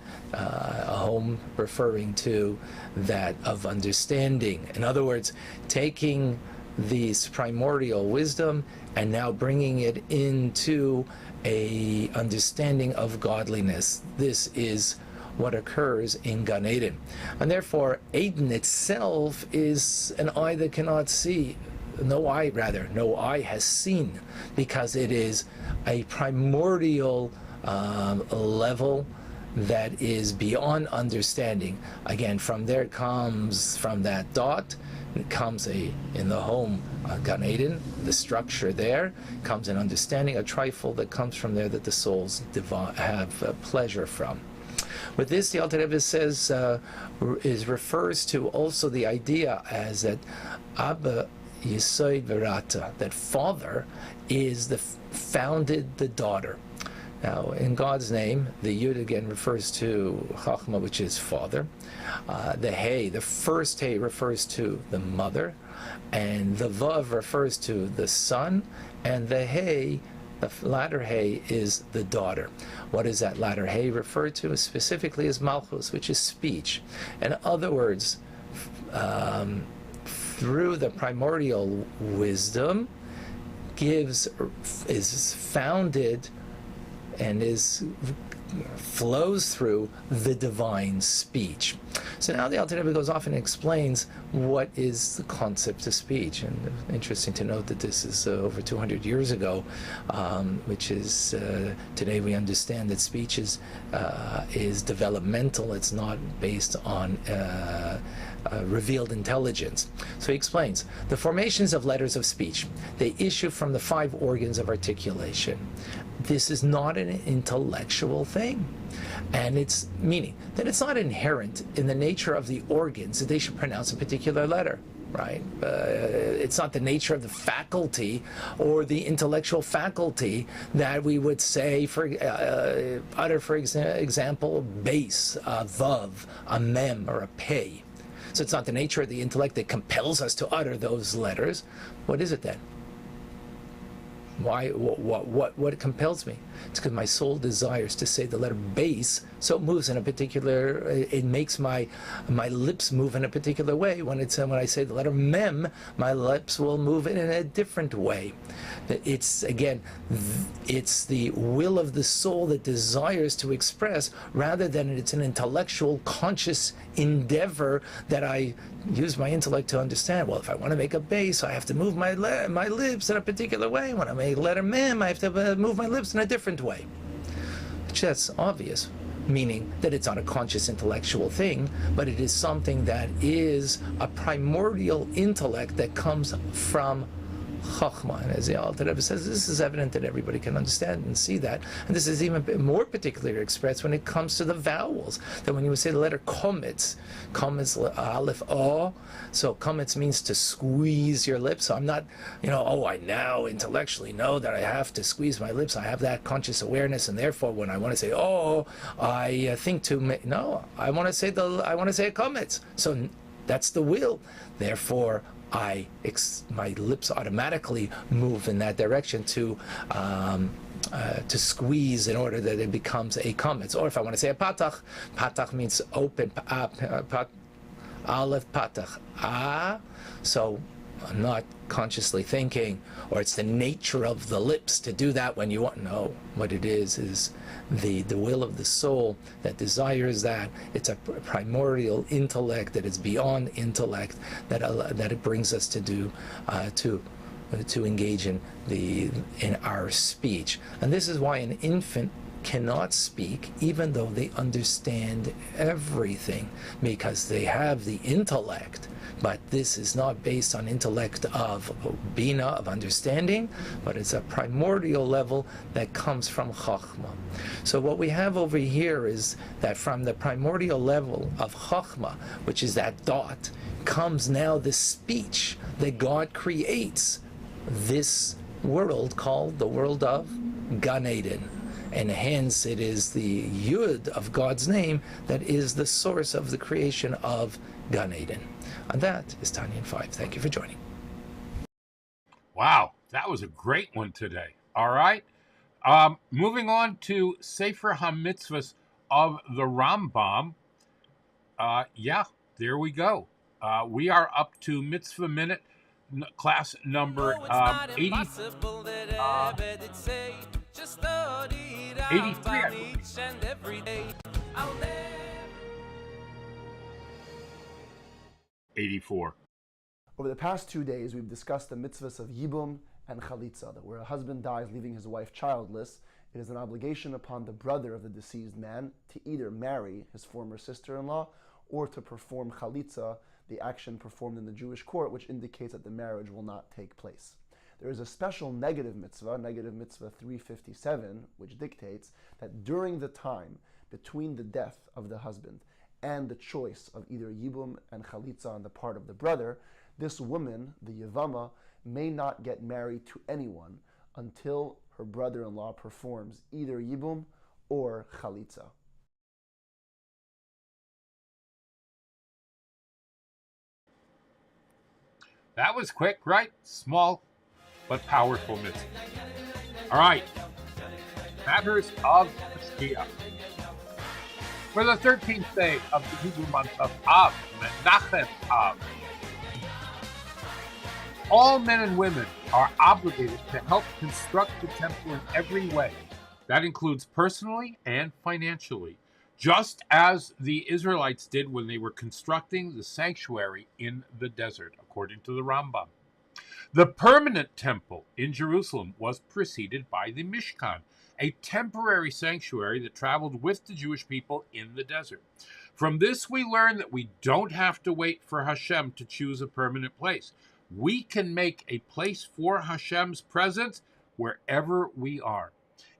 referring to that of understanding. In other words, taking this primordial wisdom and now bringing it into a understanding of godliness. This is what occurs in Gan Eden. And therefore, Eden itself is an eye that cannot see. No eye has seen, because it is a primordial level that is beyond understanding. Again, from there comes, from that dot, it comes in the home, Gan Eden, the structure there, comes an understanding, a trifle that comes from there that the souls have pleasure from. With this, the Alter Rebbe says, refers to also the idea as that Abba Yesod Verata, that father is founded the daughter. Now, in God's name, the Yud again refers to Chachma, which is father. The Hey, the first Hey, refers to the mother, and the Vav refers to the son, and the Hey, the latter Hey, is the daughter. What is that latter Hey referred to? Specifically as Malchus, which is speech. In other words, through the primordial wisdom, is founded and flows through the divine speech. So now the Alter Rebbe goes off and explains what is the concept of speech. And interesting to note that this is over 200 years ago, which is today we understand that speech is developmental. It's not based on revealed intelligence. So he explains the formations of letters of speech. They issue from the 5 organs of articulation. This is not an intellectual thing. And it's meaning that it's not inherent in the nature of the organs that they should pronounce a particular letter, right? It's not the nature of the faculty or the intellectual faculty that we would say, utter, for example, base, a vav, a mem, or a pei. So it's not the nature of the intellect that compels us to utter those letters. What is it then? Why? What compels me? It's because my soul desires to say the letter base, so it moves in a particular. It makes my lips move in a particular way. When I say the letter mem, my lips will move in a different way. It's the will of the soul that desires to express, rather than it's an intellectual, conscious endeavor that I use my intellect to understand. Well, if I want to make a base, I have to move my lips in a particular way. When I make letter mem, I have to move my lips in a different way. Which that's obvious, meaning that it's not a conscious intellectual thing, but it is something that is a primordial intellect that comes from Chachma. And as the Alter Rebbe says, this is evident that everybody can understand and see that. And this is even more particularly expressed when it comes to the vowels. That when you would say the letter kometz, aleph, o, so kometz means to squeeze your lips. So I'm not, I now intellectually know that I have to squeeze my lips. I have that conscious awareness, and therefore when I want to say, I think no, I want to say a kometz. So that's the will. Therefore, my lips automatically move in that direction to squeeze in order that it becomes a kometz. Or if I want to say a patach means open, aleph patach, so I'm not consciously thinking, or it's the nature of the lips to do that when you want. No, what it is the will of the soul that desires that. It's a primordial intellect that is beyond intellect that it brings us to do to engage in our speech. And this is why an infant cannot speak even though they understand everything, because they have the intellect. But this is not based on intellect of bina, of understanding, but it's a primordial level that comes from Chachma. So what we have over here is that from the primordial level of Chachma, which is that thought, comes now the speech that God creates this world called the world of Gan Eden. And hence it is the Yud of God's name that is the source of the creation of Gan Eden. And that is Tanya 5. Thank you for joining. Wow, that was a great one today. All right. Moving on to Sefer HaMitzvahs of the Rambam. There we go. We are up to Mitzvah Minute, class number 83. I believe. 84. Over the past 2 days, we've discussed the mitzvahs of Yibum and Chalitza, that where a husband dies leaving his wife childless, it is an obligation upon the brother of the deceased man to either marry his former sister-in-law or to perform Chalitza, the action performed in the Jewish court, which indicates that the marriage will not take place. There is a special negative mitzvah 357, which dictates that during the time between the death of the husband and the choice of either Yibum and Chalitza on the part of the brother, this woman, the Yevama, may not get married to anyone until her brother-in-law performs either Yibum or Chalitza. That was quick, right? Small but powerful mitzvah. All right. Matters of Shkia. For the 13th day of the Hebrew month of Av, Menachem Av, all men and women are obligated to help construct the temple in every way, That includes personally and financially, just as the Israelites did when they were constructing the sanctuary in the desert, according to the Rambam. The permanent temple in Jerusalem was preceded by the Mishkan, a temporary sanctuary that traveled with the Jewish people in the desert. From this, we learn that we don't have to wait for Hashem to choose a permanent place. We can make a place for Hashem's presence wherever we are.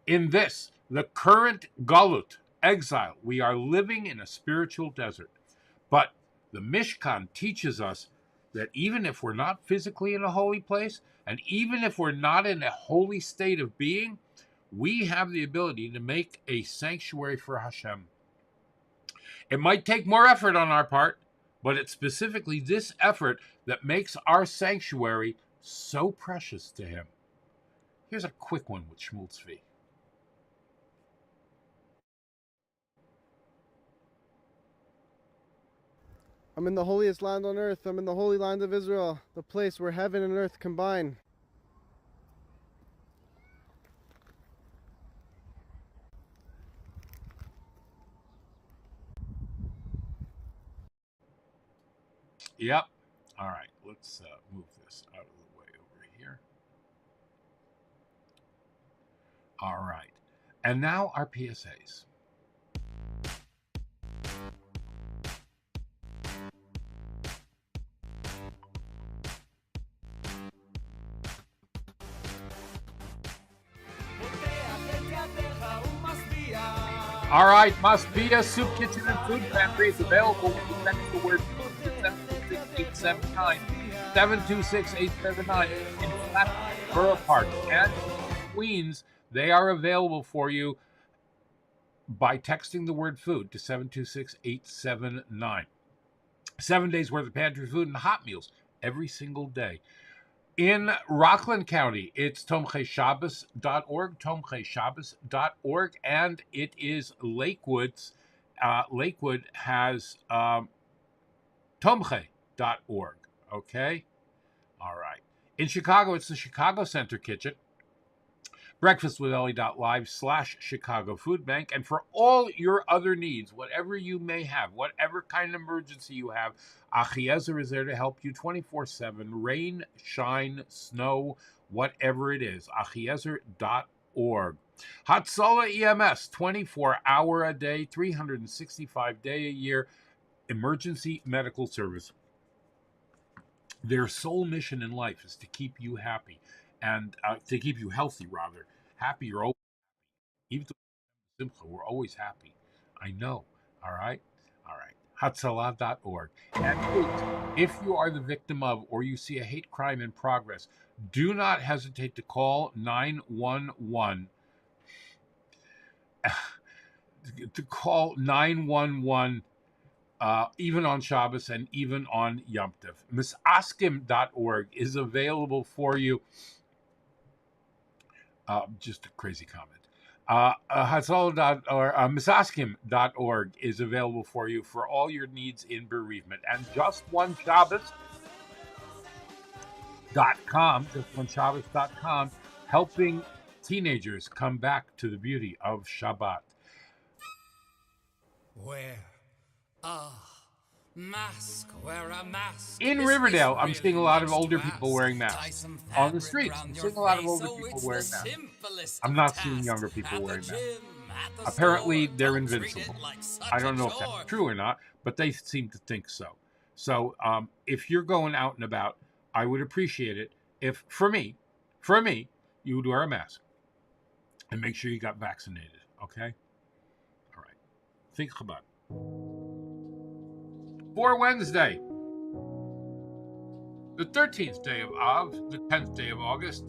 In this, the current Galut, exile, we are living in a spiritual desert. But the Mishkan teaches us that even if we're not physically in a holy place, and even if we're not in a holy state of being, we have the ability to make a sanctuary for Hashem. It might take more effort on our part, but it's specifically this effort that makes our sanctuary so precious to Him. Here's a quick one with Shmuel Tzvi. I'm in the holiest land on earth. I'm in the holy land of Israel, the place where heaven and earth combine. Yep. All right. Let's move this out of the way over here. All right. And now our PSAs. All right, must be a soup kitchen and food pantry is available when you text the word food to 726-879, 726-879 in Flatbush, Borough Park, and Queens. They are available for you by texting the word food to 726-879. 7 days worth of pantry food and hot meals every single day. In Rockland County, it's tomcheshabbos.org, tomcheshabbos.org, and it is Lakewood's. Lakewood has tomche.org, okay? All right. In Chicago, it's the Chicago Center Kitchen, breakfastwithelli.live/Chicago Food Bank. And for all your other needs, whatever you may have, whatever kind of emergency you have, Achiezer is there to help you 24/7, rain, shine, snow, whatever it is. Achiezer.org. Hatzalah EMS, 24-hour a day, 365-day a year, emergency medical service. Their sole mission in life is to keep you happy, and to keep you healthy, rather. Happy, you're always happy. Even Simcha, we're always happy. I know. All right? All right. Hatzalah.org. And please, if you are the victim of or you see a hate crime in progress, do not hesitate to call 911. To call 911 even on Shabbos and even on Yom Tov. Misaskim.org is available for you. Just a crazy comment. Misaskim.org is available for you for all your needs in bereavement. And JustOneShabbos.com, helping teenagers come back to the beauty of Shabbat. Wear a mask. In Riverdale, I'm seeing a lot of older people wearing masks. On the streets, I'm seeing a lot of older people wearing masks. I'm not seeing younger people wearing masks. Apparently, they're invincible. I don't know if that's true or not, but they seem to think so. So if you're going out and about, I would appreciate it if, for me, you would wear a mask and make sure you got vaccinated, okay? All right. Think Chabad. For Wednesday, the 13th day of Av, the 10th day of August.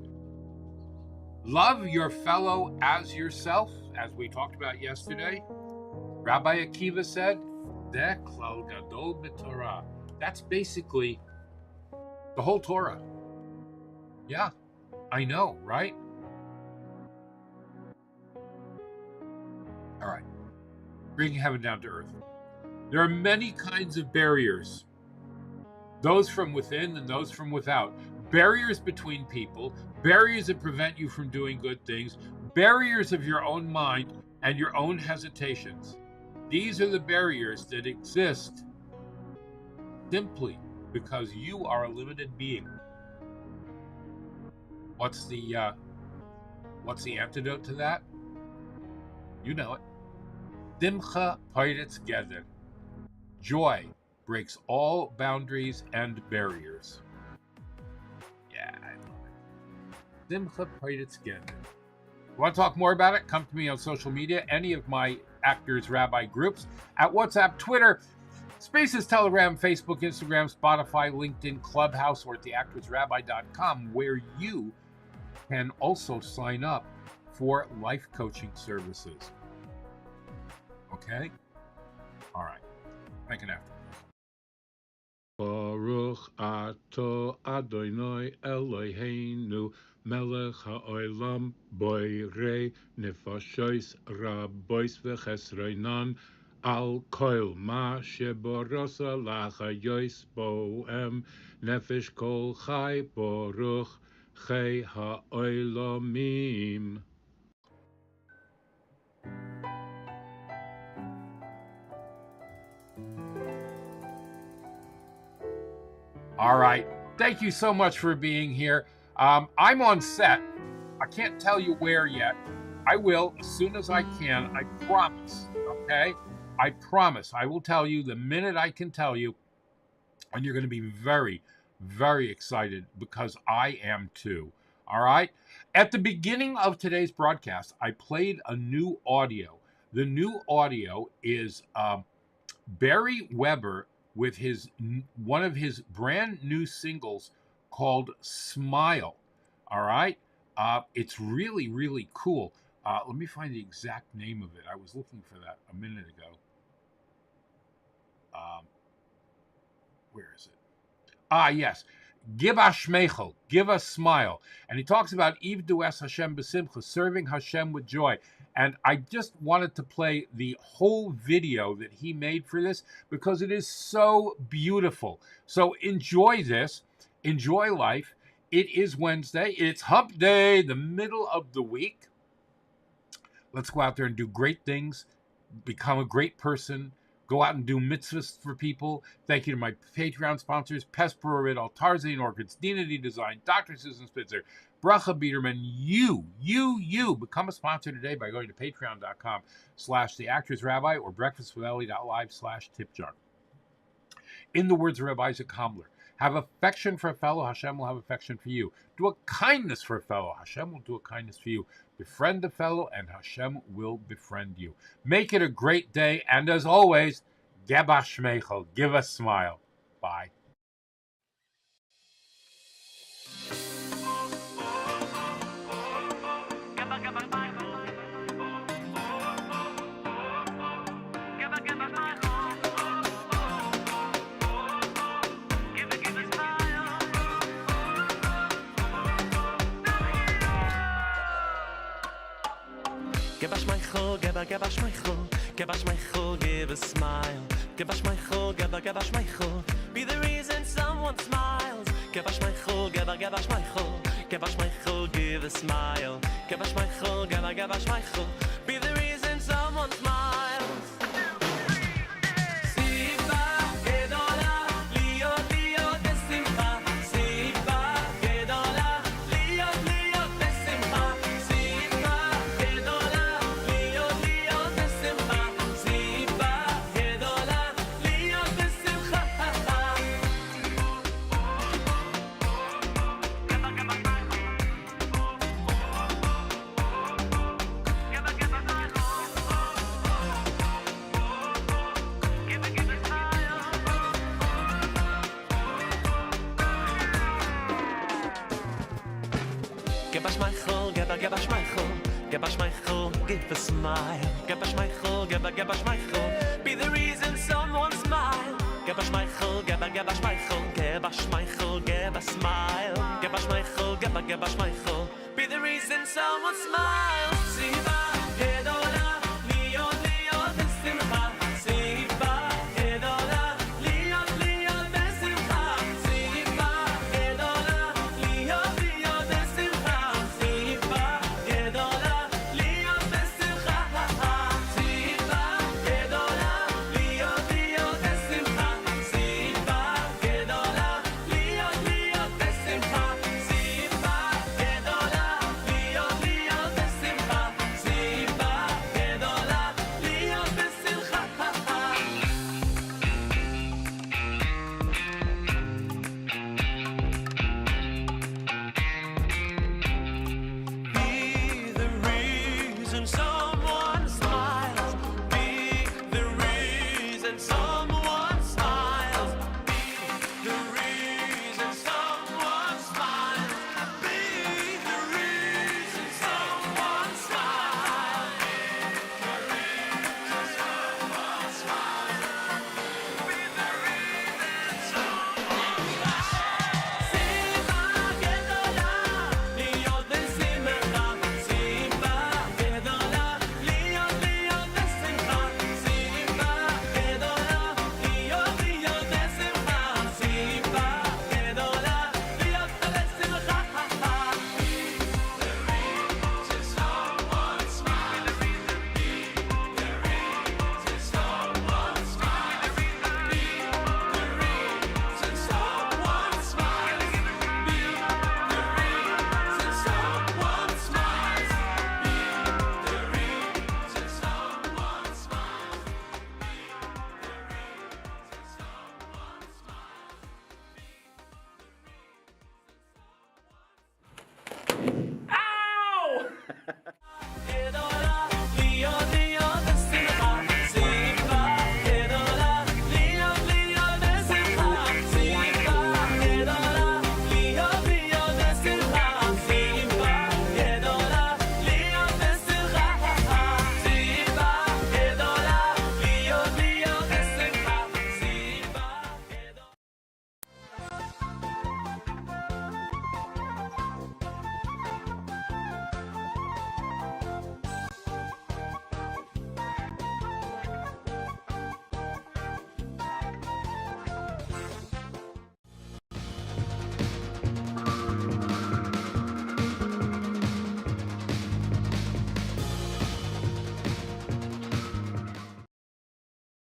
Love your fellow as yourself, as we talked about yesterday. Rabbi Akiva said, "Deh klal gadol b'Torah." That's basically the whole Torah. Yeah, I know, right? All right. Bringing heaven down to earth. There are many kinds of barriers. Those from within and those from without. Barriers between people, barriers that prevent you from doing good things, barriers of your own mind and your own hesitations. These are the barriers that exist simply because you are a limited being. What's the antidote to that? You know it. Simcha peiretz geder. Joy breaks all boundaries and barriers. Yeah, I love it. Simcha peiretz geder. Want to talk more about it? Come to me on social media, any of my Actors Rabbi groups, at WhatsApp, Twitter, Spaces, Telegram, Facebook, Instagram, Spotify, LinkedIn, Clubhouse, or at theactorsrabbi.com, where you can also sign up for life coaching services. Okay? All right. Make it after. Baruch ato Adonai Eloheinu melech ha'olam boirei nefashos rabos v'chesronan al kol ma sheborasa lachayos bohem nefesh kol chai baruch chai ha'olamim. All right. Thank you so much for being here. I'm on set. I can't tell you where yet. I will as soon as I can. I promise. Okay? I promise. I will tell you the minute I can tell you. And you're going to be very, very excited because I am too. All right? At the beginning of today's broadcast, I played a new audio. The new audio is Barry Weber with one of his brand new singles called Smile. All right? It's really, really cool. Let me find the exact name of it. I was looking for that a minute ago. Where is it? Yes. Give us shmeichel, give us smile. And he talks about Ivdu es Hashem b'simcha, serving Hashem with joy. And I just wanted to play the whole video that he made for this because it is so beautiful. So enjoy this. Enjoy life. It is Wednesday. It's hump day, the middle of the week. Let's go out there and do great things. Become a great person. Go out and do mitzvahs for people. Thank you to my Patreon sponsors, Pest, Tarzan Orchids, Dinity Design, Dr. Susan Spitzer, Bracha Biederman. You. Become a sponsor today by going to patreon.com/theactorsrabbi or breakfastwithelli.live/tipjar. In the words of Rabbi Isaac Hamler, have affection for a fellow, Hashem will have affection for you. Do a kindness for a fellow, Hashem will do a kindness for you. Befriend a fellow, and Hashem will befriend you. Make it a great day, and as always, Geba Shmeichel, give a smile. Bye. Give us my chol, give us my chol, give us my chol, give a smile. Give us my chol, give us my chol, be the reason someone smiles. Give us my chol, give us my chol, give us my chol, give a smile. Give us my chol, give us my chol, be the reason someone smiles. Give us my chol, give us my chol, give us my chol, give a smile. Give us my chol, give us my chol, be the reason someone smile. Give us my chol, give us my chol, give us my chol, give a smile. Give us my chol, give us my chol, be the reason someone smile.